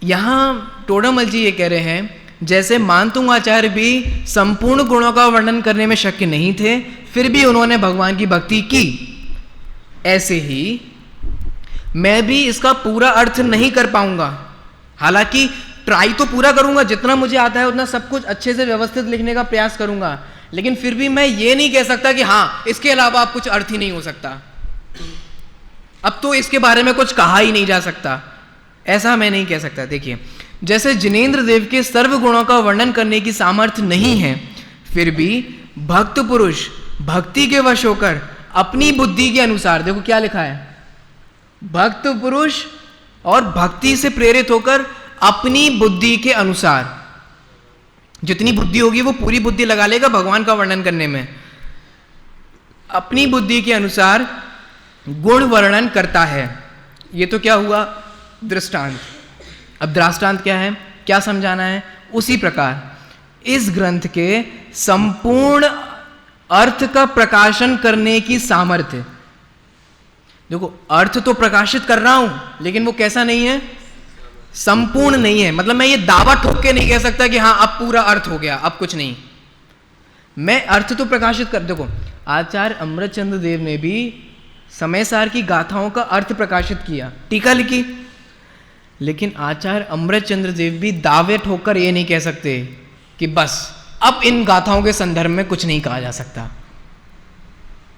यहाँ टोडरमल जी ये कह रहे हैं जैसे मानतुंग आचार्य भी संपूर्ण गुणों का वर्णन करने में शक्य नहीं थे, फिर भी उन्होंने भगवान की भक्ति की, ऐसे ही मैं भी इसका पूरा अर्थ नहीं कर पाऊंगा। हालांकि ट्राई तो पूरा करूंगा, जितना मुझे आता है उतना सब कुछ अच्छे से व्यवस्थित लिखने का प्रयास करूंगा, लेकिन फिर भी मैं ये नहीं कह सकता कि हाँ इसके अलावा आप कुछ अर्थ ही नहीं हो सकता, अब तो इसके बारे में कुछ कहा ही नहीं जा सकता, ऐसा मैं नहीं कह सकता। देखिए जैसे जिनेंद्र देव के सर्व गुणों का वर्णन करने की सामर्थ्य नहीं है, फिर भी भक्त पुरुष भक्ति के वश होकर अपनी बुद्धि के अनुसार, देखो क्या लिखा है, भक्त पुरुष और भक्ति से प्रेरित होकर अपनी बुद्धि के अनुसार, जितनी बुद्धि होगी वो पूरी बुद्धि लगा लेगा भगवान का वर्णन करने में, अपनी बुद्धि के अनुसार गुण वर्णन करता है। ये तो क्या हुआ? दृष्टांत। अब दृष्टांत क्या है, क्या समझाना है? उसी प्रकार इस ग्रंथ के संपूर्ण अर्थ का प्रकाशन करने की सामर्थ्य, देखो अर्थ तो प्रकाशित कर रहा हूं लेकिन वो कैसा नहीं है? संपूर्ण नहीं है। मतलब मैं ये दावा ठोक के नहीं कह सकता कि हाँ अब पूरा अर्थ हो गया, अब कुछ नहीं, मैं अर्थ तो प्रकाशित कर। देखो आचार्य अमृतचंद्र देव ने भी समयसार की गाथाओं का अर्थ प्रकाशित किया, टीका लिखी, लेकिन आचार्य अमृतचंद्र देव भी दावे ठोकर ये नहीं कह सकते कि बस अब इन गाथाओं के संदर्भ में कुछ नहीं कहा जा सकता।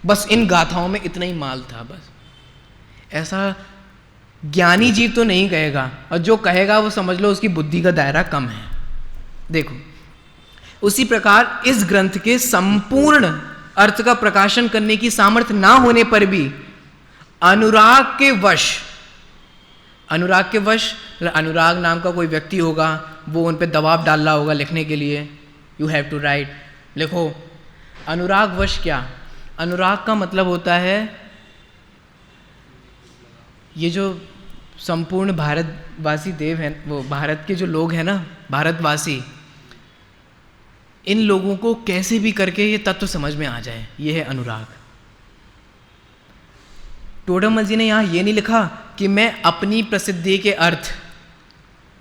बस इन गाथाओं में इतना ही माल था बस। ऐसा ज्ञानी जीव तो नहीं कहेगा, और जो कहेगा वो समझ लो उसकी बुद्धि का दायरा कम है। देखो, उसी प्रकार इस ग्रंथ के संपूर्ण अर्थ का प्रकाशन करने की सामर्थ्य ना होने पर भी अनुराग के वश, अनुराग नाम का कोई व्यक्ति होगा, वो उन पे दबाव डाल रहा होगा लिखने के लिए, यू हैव टू राइट, लिखो। अनुराग वश क्या? अनुराग का मतलब होता है ये जो संपूर्ण भारतवासी देव हैं, वो भारत के जो लोग हैं ना, भारतवासी, इन लोगों को कैसे भी करके ये तत्व समझ में आ जाए, ये है अनुराग। टोडरमल जी ने यहाँ ये नहीं लिखा कि मैं अपनी प्रसिद्धि के अर्थ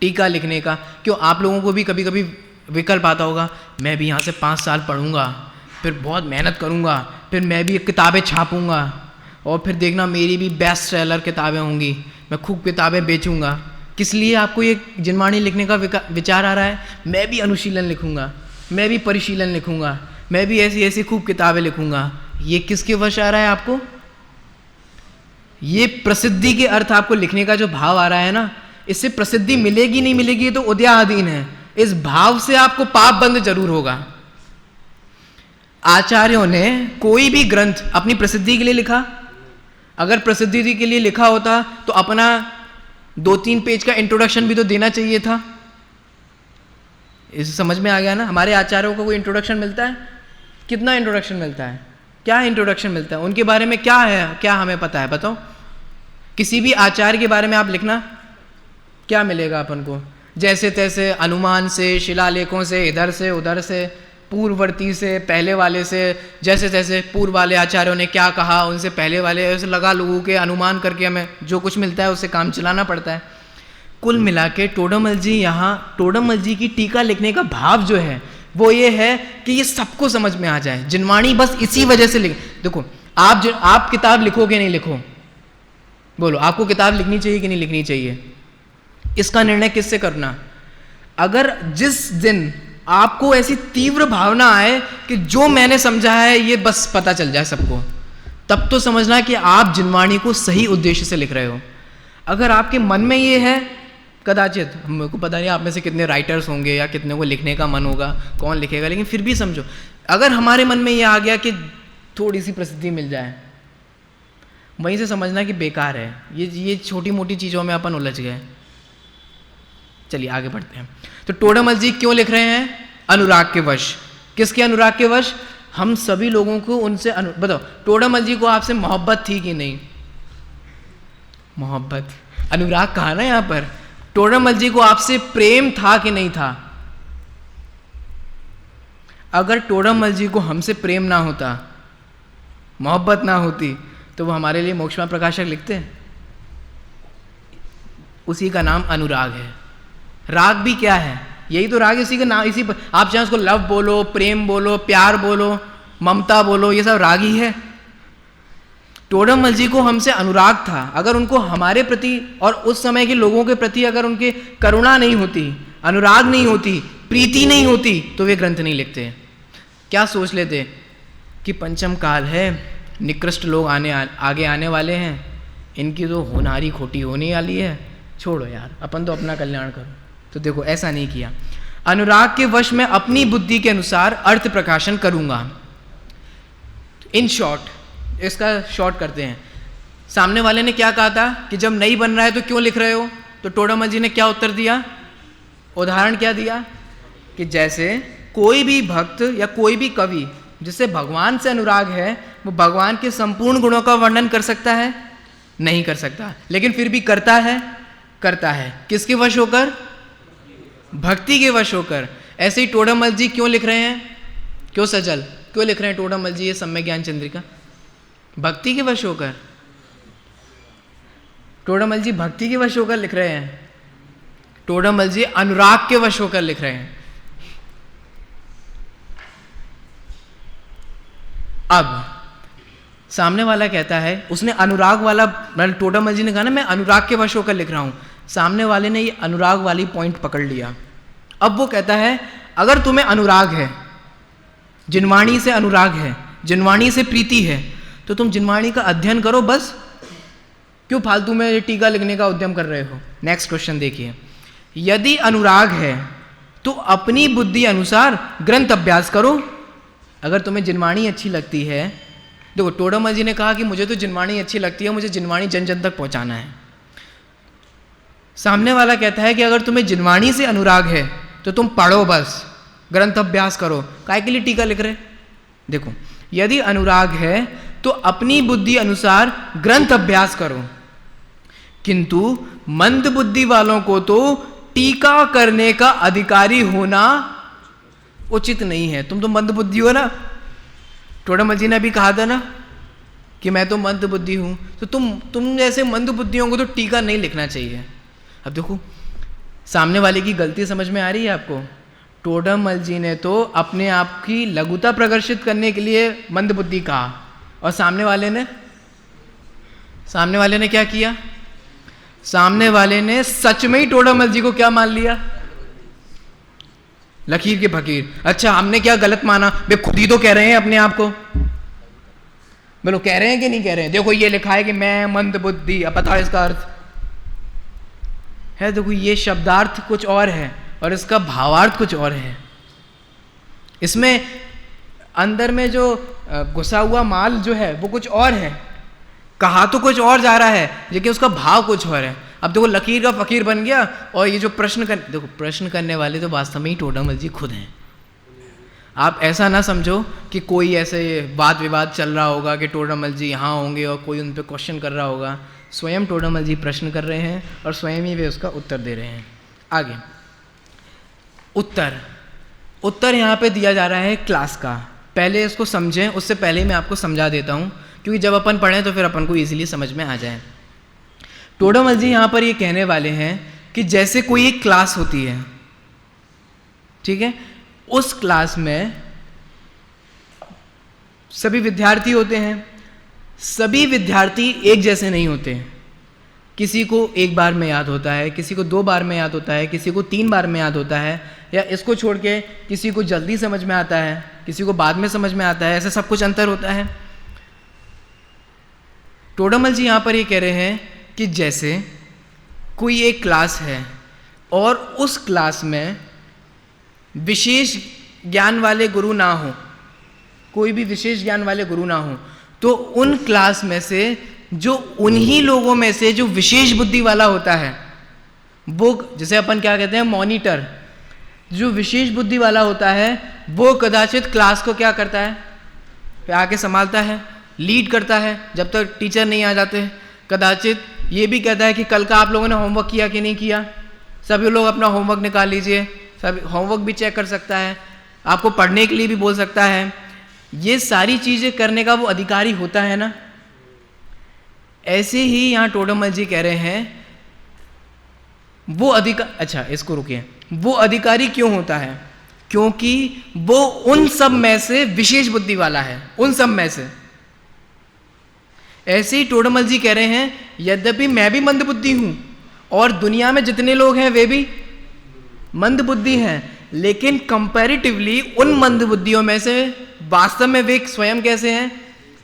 टीका लिखने का, क्यों आप लोगों को भी कभी कभी विकल्प आता होगा, मैं भी यहाँ से 5 साल पढ़ूंगा, फिर बहुत मेहनत करूंगा, फिर मैं भी किताबें छापूंगा, और फिर देखना मेरी भी बेस्ट सेलर किताबें होंगी, मैं खूब किताबें बेचूंगा। किस लिए आपको ये जिनवाणी लिखने का विचार आ रहा है? मैं भी अनुशीलन लिखूंगा, मैं भी परिशीलन लिखूंगा, मैं भी ऐसी ऐसी खूब किताबें लिखूंगा। ये किसके वश आ रहा है आपको? ये प्रसिद्धि के अर्थ आपको लिखने का जो भाव आ रहा है ना, इससे प्रसिद्धि मिलेगी नहीं मिलेगी तो उदयाधीन है। इस भाव से आपको पाप बंद जरूर होगा। आचार्यों ने कोई भी ग्रंथ अपनी प्रसिद्धि के लिए लिखा? अगर प्रसिद्धि के लिए लिखा होता तो अपना 2-3 पेज का इंट्रोडक्शन भी तो देना चाहिए था। इसे समझ में आ गया ना? हमारे आचार्यों को कोई इंट्रोडक्शन मिलता है? कितना इंट्रोडक्शन मिलता है? क्या इंट्रोडक्शन मिलता है? उनके बारे में क्या है, क्या हमें पता है? बताओ। किसी भी आचार्य के बारे में आप लिखना, क्या मिलेगा अपन को? जैसे तैसे अनुमान से, शिलालेखों से, इधर से उधर से, पूर्ववर्ती से, पहले वाले से, जैसे तैसे पूर्व वाले आचार्यों ने क्या कहा, उनसे पहले वाले, ऐसे लगा लोगों के अनुमान करके हमें जो कुछ मिलता है उससे काम चलाना पड़ता है। कुल मिला के टोडरमल जी की टीका लिखने का भाव जो है वो ये है कि ये सबको समझ में आ जाए। जिनवाणी बस इसी वजह से लिख। देखो, आप किताब लिखोगे नहीं लिखो, बोलो आपको किताब लिखनी चाहिए कि नहीं लिखनी चाहिए? इसका निर्णय किससे करना? अगर जिस दिन आपको ऐसी तीव्र भावना आए कि जो मैंने समझा है ये बस पता चल जाए सबको, तब तो समझना कि आप जिनवाणी को सही उद्देश्य से लिख रहे हो। अगर आपके मन में ये है, कदाचित मेरे को पता नहीं आप में से कितने राइटर्स होंगे या कितने को लिखने का मन होगा, कौन लिखेगा, लेकिन फिर भी समझो, अगर हमारे मन में ये आ गया कि थोड़ी सी प्रसिद्धि मिल जाए, वहीं से समझना कि बेकार है। ये छोटी मोटी चीज़ों में अपन उलझ गए। चलिए आगे बढ़ते हैं। तो टोडरमल जी क्यों लिख रहे हैं? अनुराग के वश। किसके अनुराग के वश? हम सभी लोगों को उनसे बताओ, टोडरमल जी को आपसे मोहब्बत थी कि नहीं? मोहब्बत, अनुराग कहा ना यहां पर। टोडरमल जी को आपसे प्रेम था कि नहीं था? अगर टोडरमल जी को हमसे प्रेम ना होता, मोहब्बत ना होती, तो वो हमारे लिए मोक्षमा प्रकाशक लिखते? उसी का नाम अनुराग है। राग भी क्या है? यही तो राग, इसी का नाम, इसी आप चाहे उसको लव बोलो, प्रेम बोलो, प्यार बोलो, ममता बोलो, ये सब राग ही है। टोडरमल जी को हमसे अनुराग था। अगर उनको हमारे प्रति और उस समय के लोगों के प्रति अगर उनके करुणा नहीं होती, अनुराग नहीं होती, प्रीति नहीं होती, तो वे ग्रंथ नहीं लिखते। क्या सोच लेते कि पंचम काल है, निकृष्ट लोग आगे आने वाले हैं, इनकी तो होनहारी खोटी होने वाली है, छोड़ो यार, अपन तो अपना कल्याण करो। तो देखो, ऐसा नहीं किया। अनुराग के वश में अपनी बुद्धि के अनुसार अर्थ प्रकाशन करूंगा। इन शॉर्ट, इसका शॉर्ट करते हैं। सामने वाले ने क्या कहा था कि जब नहीं बन रहा है तो क्यों लिख रहे हो? तो टोडरमल जी ने क्या उत्तर दिया? उदाहरण क्या दिया कि जैसे कोई भी भक्त या कोई भी कवि जिससे भगवान से अनुराग है, वो भगवान के संपूर्ण गुणों का वर्णन कर सकता है? नहीं कर सकता, लेकिन फिर भी करता है। किसके वश होकर? भक्ति के वश होकर। ऐसे ही टोडरमल जी क्यों लिख रहे हैं? क्यों सजल, क्यों लिख रहे हैं टोडरमल जी ये सम्यक ज्ञान चंद्रिका? भक्ति के वश होकर। टोडरमल जी भक्ति के वश होकर लिख रहे हैं, टोडरमल जी अनुराग के वश होकर लिख रहे हैं। अब सामने वाला कहता है, उसने अनुराग वाला, टोडरमल जी ने कहा ना मैं अनुराग के वश होकर लिख रहा हूं, सामने वाले ने ये अनुराग वाली पॉइंट पकड़ लिया। अब वो कहता है अगर तुम्हें अनुराग है, जिनवाणी से अनुराग है, जिनवाणी से प्रीति है, तो तुम जिनवाणी का अध्ययन करो बस, क्यों फालतू में ये टीका लिखने का उद्यम कर रहे हो। नेक्स्ट क्वेश्चन देखिए, यदि अनुराग है तो अपनी बुद्धि अनुसार ग्रंथ अभ्यास करो। अगर तुम्हें जिनवाणी अच्छी लगती है, देखो टोडरमल जी ने कहा कि मुझे तो जिनवाणी अच्छी लगती है, मुझे जिनवाणी जन जन तक पहुंचाना है। सामने वाला कहता है कि अगर तुम्हें जिनवाणी से अनुराग है तो तुम पढ़ो बस, ग्रंथ अभ्यास करो, काहे के लिए टीका लिख रहे। देखो, यदि अनुराग है तो अपनी बुद्धि अनुसार ग्रंथ अभ्यास करो, किंतु मंद बुद्धि वालों को तो टीका करने का अधिकारी होना उचित नहीं है। तुम तो मंद बुद्धि हो ना, टोडरमल जी ने भी कहा था ना कि मैं तो मंद बुद्धि हूं, तो तुम जैसे मंद बुद्धियों को तो टीका नहीं लिखना चाहिए। अब देखो, सामने वाले की गलती समझ में आ रही है आपको। टोडरमल जी ने तो अपने आप की लघुता प्रदर्शित करने के लिए मंद बुद्धि कहा, और सामने वाले ने क्या किया? सामने वाले ने सच में ही टोडरमल जी को क्या मान लिया? लकीर के फकीर। अच्छा, हमने क्या गलत माना? वे खुद ही तो कह रहे हैं अपने आप को। बोलो, कह रहे हैं कि नहीं कह रहे हैं? देखो ये लिखा है कि मैं मंद बुद्धि, अब पता है इसका अर्थ है। देखो, ये शब्दार्थ कुछ और है और इसका भावार्थ कुछ और है। इसमें अंदर में जो घुसा हुआ माल जो है वो कुछ और है, कहा तो कुछ और जा रहा है लेकिन उसका भाव कुछ और है। अब देखो, लकीर का फकीर बन गया, और ये जो प्रश्न करने वाले तो वास्तव में ही टोडरमल जी खुद हैं। आप ऐसा ना समझो कि कोई ऐसे वाद विवाद चल रहा होगा कि टोडरमल जी यहाँ होंगे और कोई उन पर क्वेश्चन कर रहा होगा। स्वयं टोडरमल जी प्रश्न कर रहे हैं और स्वयं ही वे उसका उत्तर दे रहे हैं। आगे उत्तर यहाँ पे दिया जा रहा है क्लास का। पहले इसको समझें, उससे पहले मैं आपको समझा देता हूँ, क्योंकि जब अपन पढ़ें तो फिर अपन को इजीली समझ में आ जाए। टोडरमल जी यहाँ पर ये कहने वाले हैं कि जैसे कोई एक क्लास होती है, ठीक है, उस क्लास में सभी विद्यार्थी होते हैं। सभी विद्यार्थी एक जैसे नहीं होते। किसी को एक बार में याद होता है, किसी को 2 बार में याद होता है, किसी को 3 बार में याद होता है, या इसको छोड़ के किसी को जल्दी समझ में आता है, किसी को बाद में समझ में आता है। ऐसा सब कुछ अंतर होता है। टोडरमल जी यहाँ पर ये कह रहे हैं कि जैसे कोई एक क्लास है और उस क्लास में विशेष ज्ञान वाले गुरु ना हो, कोई भी विशेष ज्ञान वाले गुरु ना हो, तो उन क्लास में से जो उन्हीं लोगों में से जो विशेष बुद्धि वाला होता है, वो जैसे अपन क्या कहते हैं मॉनिटर, जो विशेष बुद्धि वाला होता है वो कदाचित क्लास को क्या करता है, फिर आके संभालता है, लीड करता है जब तक टीचर नहीं आ जाते। कदाचित ये भी कहता है कि कल का आप लोगों ने होमवर्क किया कि नहीं किया, सभी लोग अपना होमवर्क निकाल लीजिए। सब होमवर्क भी चेक कर सकता है, आपको पढ़ने के लिए भी बोल सकता है। ये सारी चीज़ें करने का वो अधिकारी होता है ना। ऐसे ही यहाँ टोडरमल जी कह रहे हैं वो अच्छा इसको रुकिए, वो अधिकारी क्यों होता है? क्योंकि वो उन सब में से विशेष बुद्धि वाला है, उन सब में से। ऐसे ही टोडरमल जी कह रहे हैं यद्यपि मैं भी मंद बुद्धि हूं और दुनिया में जितने लोग हैं वे भी मंद बुद्धि हैं, लेकिन कंपैरेटिवली उन मंद बुद्धियों में से वास्तव में वे स्वयं कैसे हैं?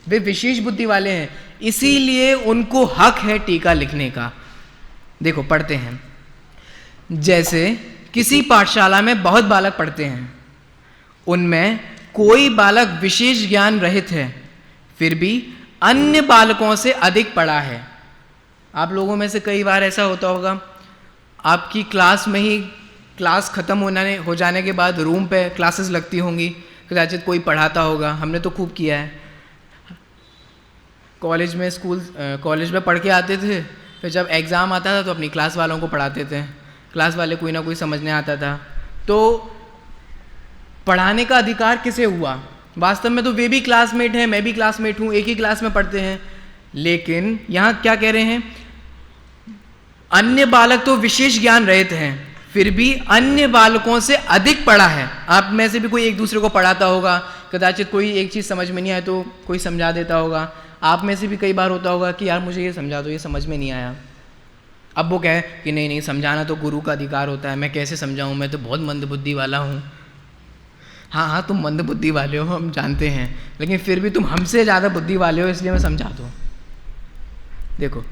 वे विशेष बुद्धि वाले हैं, इसीलिए उनको हक है टीका लिखने का। देखो पढ़ते हैं, जैसे किसी पाठशाला में बहुत बालक पढ़ते हैं, उनमें कोई बालक विशेष ज्ञान रहित है फिर भी अन्य बालकों से अधिक पढ़ा है। आप लोगों में से कई बार ऐसा होता होगा, आपकी क्लास में ही क्लास ख़त्म हो जाने के बाद रूम पे क्लासेस लगती होंगी, कदाचित कोई पढ़ाता होगा। हमने तो खूब किया है, कॉलेज में पढ़ के आते थे, फिर जब एग्ज़ाम आता था तो अपनी क्लास वालों को पढ़ाते थे, क्लास वाले कोई ना कोई समझने आता था। तो पढ़ाने का अधिकार किसे हुआ? वास्तव में तो वे भी क्लासमेट हैं, मैं भी क्लासमेट हूँ, एक ही क्लास में पढ़ते हैं। लेकिन यहाँ क्या कह रहे हैं? अन्य बालक तो विशेष ज्ञान रहित हैं फिर भी अन्य बालकों से अधिक पढ़ा है। आप में से भी कोई एक दूसरे को पढ़ाता होगा, कदाचित कोई एक चीज़ समझ में नहीं आए तो कोई समझा देता होगा। आप में से भी कई बार होता होगा कि यार मुझे ये समझा दो, ये समझ में नहीं आया। अब वो कहे कि नहीं नहीं समझाना तो गुरु का अधिकार होता है, मैं कैसे समझाऊं, मैं तो बहुत मंदबुद्धि वाला हूँ। हाँ हाँ तुम मंद बुद्धि वाले हो, हम जानते हैं, लेकिन फिर भी तुम हमसे ज़्यादा बुद्धि वाले हो, इसलिए मैं समझा दूँ। देखो,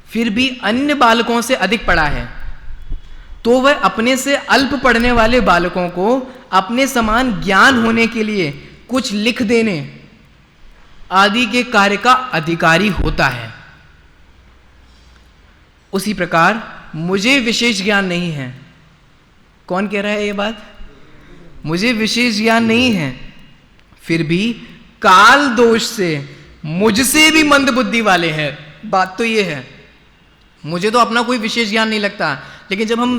फिर भी अन्य बालकों से अधिक पढ़ा है, तो वह अपने से अल्प पढ़ने वाले बालकों को अपने समान ज्ञान होने के लिए कुछ लिख देने आदि के कार्य का अधिकारी होता है। उसी प्रकार मुझे विशेष ज्ञान नहीं है। कौन कह रहा है ये बात? मुझे विशेष ज्ञान नहीं है, फिर भी काल दोष से मुझसे भी मंद बुद्धि वाले हैं। बात तो ये है, मुझे तो अपना कोई विशेष ज्ञान नहीं लगता, लेकिन जब हम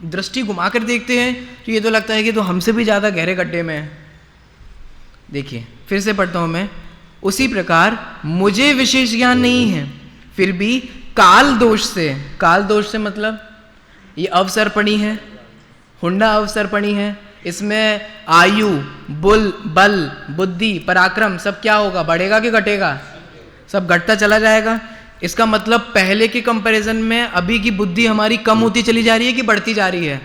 दृष्टि घुमाकर देखते हैं तो ये तो लगता है कि तो हमसे भी ज़्यादा गहरे गड्ढे में है। देखिए फिर से पढ़ता हूँ मैं। उसी प्रकार मुझे विशेष ज्ञान नहीं है, फिर भी काल दोष से मतलब ये अवसर्पणी है, हुंडा अवसर्पणी है, इसमें आयु, बल, बुद्धि, पराक्रम सब क्या होगा? बढ़ेगा कि घटेगा? सब घटता चला जाएगा। इसका मतलब पहले के कंपैरिजन में अभी की बुद्धि हमारी कम होती चली जा रही है कि बढ़ती जा रही है?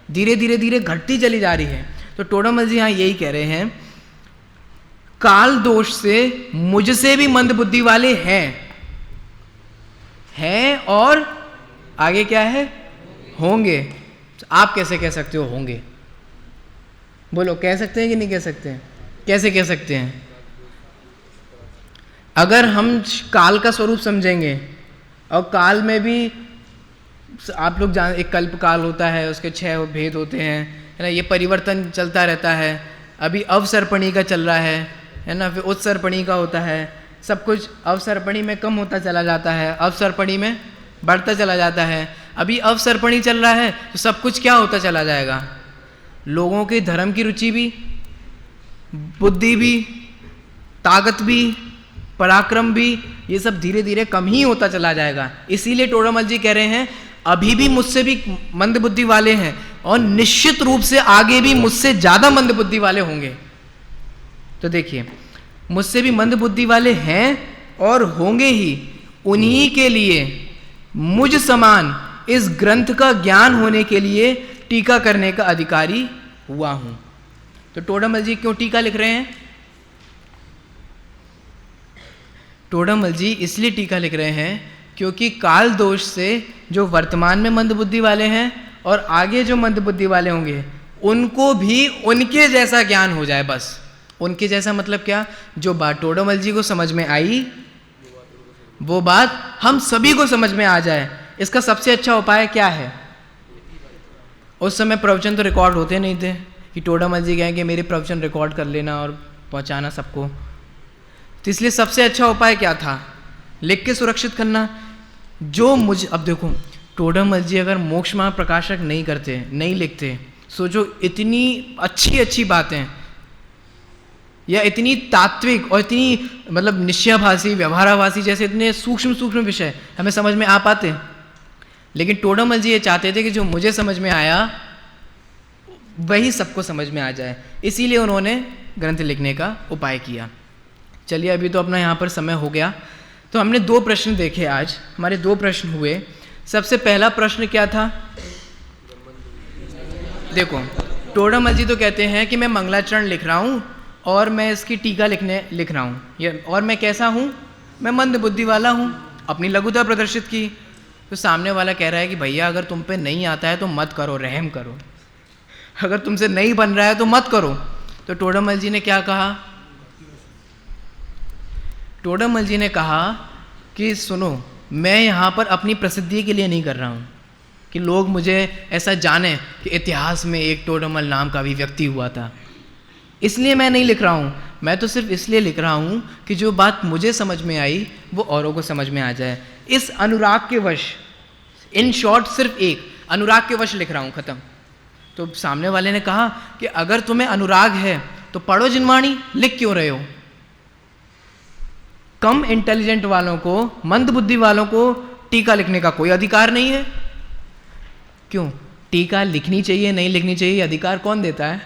धीरे धीरे धीरे घटती चली जा रही है। तो टोडामल जी यहाँ यही कह रहे हैं, काल दोष से मुझसे भी मंद बुद्धि वाले हैं और आगे क्या है? होंगे। आप कैसे कह सकते हो होंगे? बोलो, कह सकते हैं कि नहीं कह सकते हैं? कैसे कह सकते हैं? अगर हम काल का स्वरूप समझेंगे, और काल में भी आप लोग जान, एक कल्प काल होता है, उसके 6 भेद होते हैं, है ना, ये परिवर्तन चलता रहता है। अभी अवसर्पणी का चल रहा है ना, फिर उत्सर्पणी का होता है। सब कुछ अवसर्पणी में कम होता चला जाता है, अवसर्पणी में बढ़ता चला जाता है। अभी अवसर्पणी चल रहा है तो सब कुछ क्या होता चला जाएगा? लोगों के धर्म की रुचि भी, बुद्धि भी, ताकत भी, पराक्रम भी, ये सब धीरे धीरे कम ही होता चला जाएगा। इसीलिए टोडामल जी कह रहे हैं अभी भी मुझसे भी मंद बुद्धि वाले हैं, और निश्चित रूप से आगे भी मुझसे ज़्यादा मंद बुद्धि वाले होंगे। तो देखिए, मुझसे भी मंद बुद्धि वाले हैं और होंगे ही, उन्हीं के लिए मुझ समान इस ग्रंथ का ज्ञान होने के लिए टीका करने का अधिकारी हुआ हूं। तो टोडामल जी क्यों टीका लिख रहे हैं? टोडामल जी इसलिए टीका लिख रहे हैं क्योंकि काल दोष से जो वर्तमान में मंद बुद्धि वाले हैं और आगे जो मंद बुद्धि वाले होंगे, उनको भी उनके जैसा ज्ञान हो जाए। बस उनके जैसा मतलब क्या? जो बात टोडामल जी को समझ में आई, वो बात हम सभी को समझ में आ जाए। इसका सबसे अच्छा उपाय क्या है? उस समय प्रवचन तो रिकॉर्ड होते नहीं थे कि टोडामल जी कहें कि मेरे प्रवचन रिकॉर्ड कर लेना और पहुंचाना सबको। तो इसलिए सबसे अच्छा उपाय क्या था? लिख के सुरक्षित करना। जो मुझे, अब देखो, टोडामल जी अगर मोक्ष मार्ग प्रकाशक नहीं करते, नहीं लिखते, सोचो इतनी अच्छी अच्छी बातें, या इतनी तात्विक और इतनी मतलब निश्चयाभासी, व्यवहाराभासी जैसे इतने सूक्ष्म सूक्ष्म विषय हमें समझ में आ पाते। लेकिन टोडामल जी ये चाहते थे कि जो मुझे समझ में आया वही सबको समझ में आ जाए, इसीलिए उन्होंने ग्रंथ लिखने का उपाय किया। चलिए, अभी तो अपना यहाँ पर समय हो गया। तो हमने 2 प्रश्न देखे आज, हमारे 2 प्रश्न हुए। सबसे पहला प्रश्न क्या था? देखो, टोडामल जी तो कहते हैं कि मैं मंगलाचरण लिख रहा हूँ और मैं इसकी टीका लिख रहा हूँ, और मैं कैसा हूँ? मैं मंद बुद्धि वाला हूँ। अपनी लघुता प्रदर्शित की। तो सामने वाला कह रहा है कि भैया अगर तुम पे नहीं आता है तो मत करो, रहम करो, अगर तुमसे नहीं बन रहा है तो मत करो। तो टोडामल जी ने क्या कहा? टोडामल जी ने कहा कि सुनो, मैं यहाँ पर अपनी प्रसिद्धि के लिए नहीं कर रहा हूँ कि लोग मुझे ऐसा जाने कि इतिहास में एक टोडामल नाम का भी व्यक्ति हुआ था, इसलिए मैं नहीं लिख रहा हूँ। मैं तो सिर्फ इसलिए लिख रहा हूँ कि जो बात मुझे समझ में आई वो औरों को समझ में आ जाए। इस अनुराग के वश, इन शॉर्ट सिर्फ एक अनुराग के वश लिख रहा हूँ, खत्म। तो सामने वाले ने कहा कि अगर तुम्हें अनुराग है तो पढ़ो जिनवाणी, लिख क्यों रहे हो? कम इंटेलिजेंट वालों को, मंद बुद्धि वालों को टीका लिखने का कोई अधिकार नहीं है। क्यों? टीका लिखनी चाहिए नहीं लिखनी चाहिए, अधिकार कौन देता है?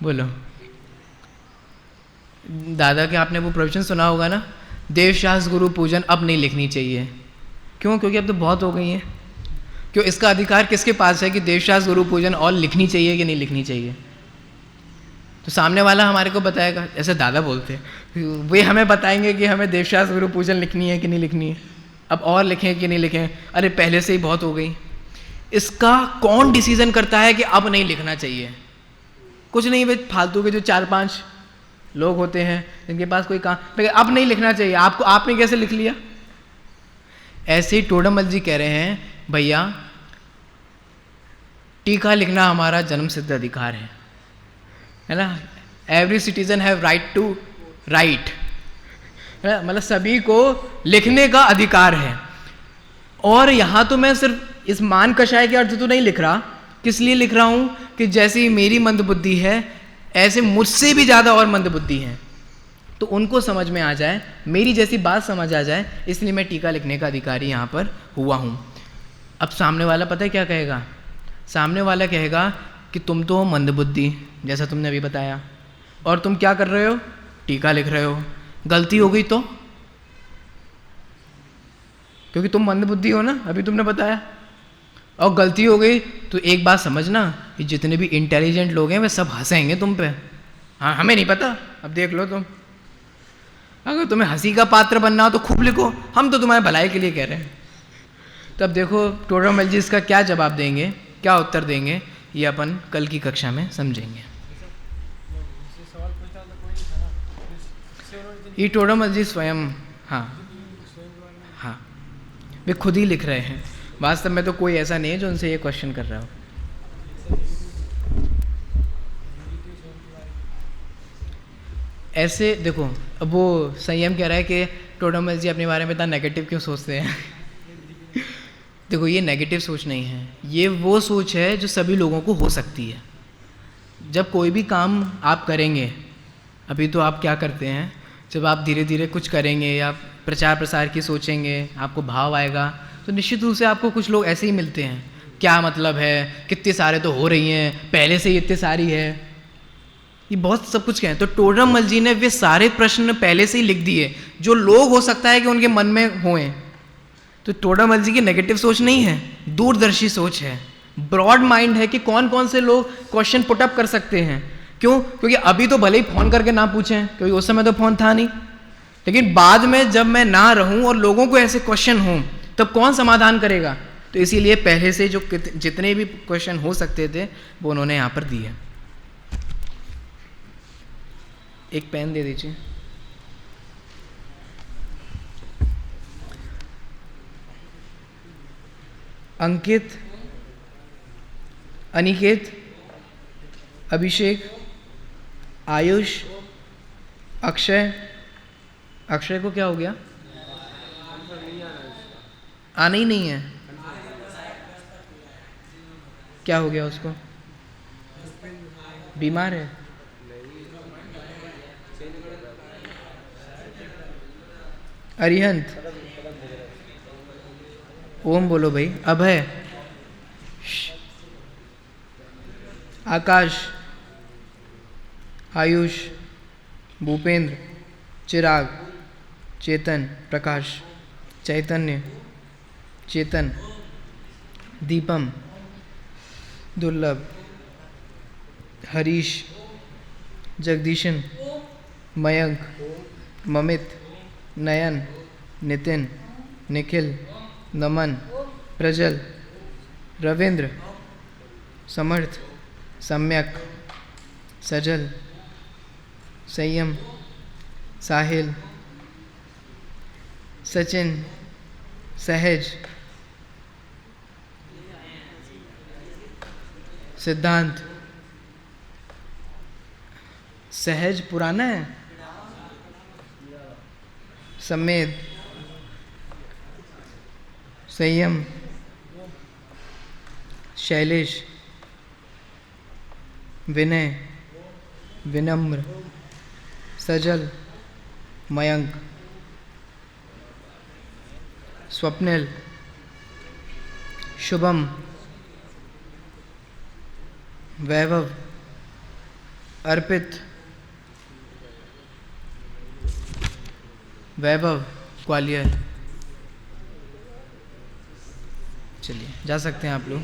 बोलो। दादा के आपने वो प्रवचन सुना होगा ना, देवशास्त्र गुरु पूजन अब नहीं लिखनी चाहिए। क्यों? क्योंकि अब तो बहुत हो गई है। क्यों? इसका अधिकार किसके पास है कि देवशास्त्र गुरु पूजन और लिखनी चाहिए कि नहीं लिखनी चाहिए? तो सामने वाला हमारे को बताएगा, ऐसे दादा बोलते हैं, वे हमें बताएंगे कि हमें देवशास्त्र गुरु पूजन लिखनी है कि नहीं लिखनी है, अब और लिखें कि नहीं लिखें, अरे पहले से ही बहुत हो गई। इसका कौन डिसीजन करता है कि अब नहीं लिखना चाहिए? कुछ नहीं, वे फालतू के जो 4-5 लोग होते हैं जिनके पास कोई काम, अब नहीं लिखना चाहिए, आपको आपने कैसे लिख लिया? ऐसे ही टोडरमल जी कह रहे हैं, भैया टीका लिखना हमारा जन्म सिद्ध अधिकार है ना, every citizen have right to right, मतलब सभी को लिखने का अधिकार है। और यहाँ तो मैं सिर्फ इस मान कषाय के अर्थ तो नहीं लिख रहा, किस लिए लिख रहा हूँ कि जैसी मेरी मंदबुद्धि है ऐसे मुझसे भी ज़्यादा और मंदबुद्धि हैं, तो उनको समझ में आ जाए, मेरी जैसी बात समझ आ जाए, इसलिए मैं टीका लिखने का अधिकारी यहाँ पर हुआ हूँ। अब सामने वाला पता है क्या कहेगा? सामने वाला कहेगा कि तुम तो मंदबुद्धि, जैसा तुमने अभी बताया, और तुम क्या कर रहे हो? टीका लिख रहे हो। गलती हो गई तो? क्योंकि तुम मंदबुद्धि हो ना, अभी तुमने बताया, और गलती हो गई तो एक बात समझना, कि जितने भी इंटेलिजेंट लोग हैं वे सब हंसेंगे तुम पे। हाँ, हमें नहीं पता, अब देख लो तुम, अगर तुम्हें हंसी का पात्र बनना हो तो खूब लिखो, हम तो तुम्हारे भलाई के लिए कह रहे हैं। तब देखो टोडरमल जी इसका क्या जवाब देंगे, क्या उत्तर देंगे, ये अपन कल की कक्षा में समझेंगे। ये टोडरमल जी स्वयं, हाँ हाँ, वे खुद ही लिख रहे हैं, वास्तव में तो कोई ऐसा नहीं है जो उनसे ये क्वेश्चन कर रहा हो। ऐसे देखो, अब वो संयम कह रहा है कि टोडरमल जी अपने बारे में इतना नेगेटिव क्यों सोचते हैं? देखो, ये नेगेटिव सोच नहीं है, ये वो सोच है जो सभी लोगों को हो सकती है। जब कोई भी काम आप करेंगे, अभी तो आप क्या करते हैं, जब आप धीरे धीरे कुछ करेंगे या प्रचार प्रसार की सोचेंगे, आपको भाव आएगा, तो निश्चित रूप से आपको कुछ लोग ऐसे ही मिलते हैं, क्या मतलब है, कितने सारे तो हो रही हैं, पहले से ही इतने सारी है, ये बहुत सब कुछ कहें। तो टोडरमल जी ने वे सारे प्रश्न पहले से ही लिख दिए जो लोग हो सकता है कि उनके मन में हों। तो टोडरमल जी की नेगेटिव सोच नहीं है, दूरदर्शी सोच है, ब्रॉड माइंड है कि कौन कौन से लोग क्वेश्चन पुटअप कर सकते हैं। क्यों? क्योंकि अभी तो भले ही फ़ोन करके ना पूछें, क्योंकि उस समय तो फ़ोन था नहीं, लेकिन बाद में जब मैं ना रहूं और लोगों को ऐसे क्वेश्चन हों, तब कौन समाधान करेगा? तो इसीलिए पहले से जो जितने भी क्वेश्चन हो सकते थे वो उन्होंने यहाँ पर दिए। एक पेन दे दीजिए। अंकित, अनिकेत, अभिषेक, आयुष, अक्षय। अक्षय को क्या हो गया? आना ही नहीं है, क्या हो गया उसको? बीमार है? अरिहंत, ओम बोलो भाई। अभय, आकाश, आयुष, भूपेंद्र, चिराग, चेतन, प्रकाश, चैतन्य, चेतन, दीपम, दुर्लभ, हरीश, जगदीशन, मयंक, ममित, नयन, नितिन, निखिल, नमन, प्रजल, रविंद्र, समर्थ, सम्यक, सजल, संयम, साहिल, सचिन, सहज, सिद्धांत। सहज पुराना है। समेद, संयम, शैलेश, विनय, विनम्र, सजल, मयंक, स्वप्निल, शुभम, वैभव, अर्पित, वैभव, ग्वालियर। चलिए जा सकते हैं आप लोग।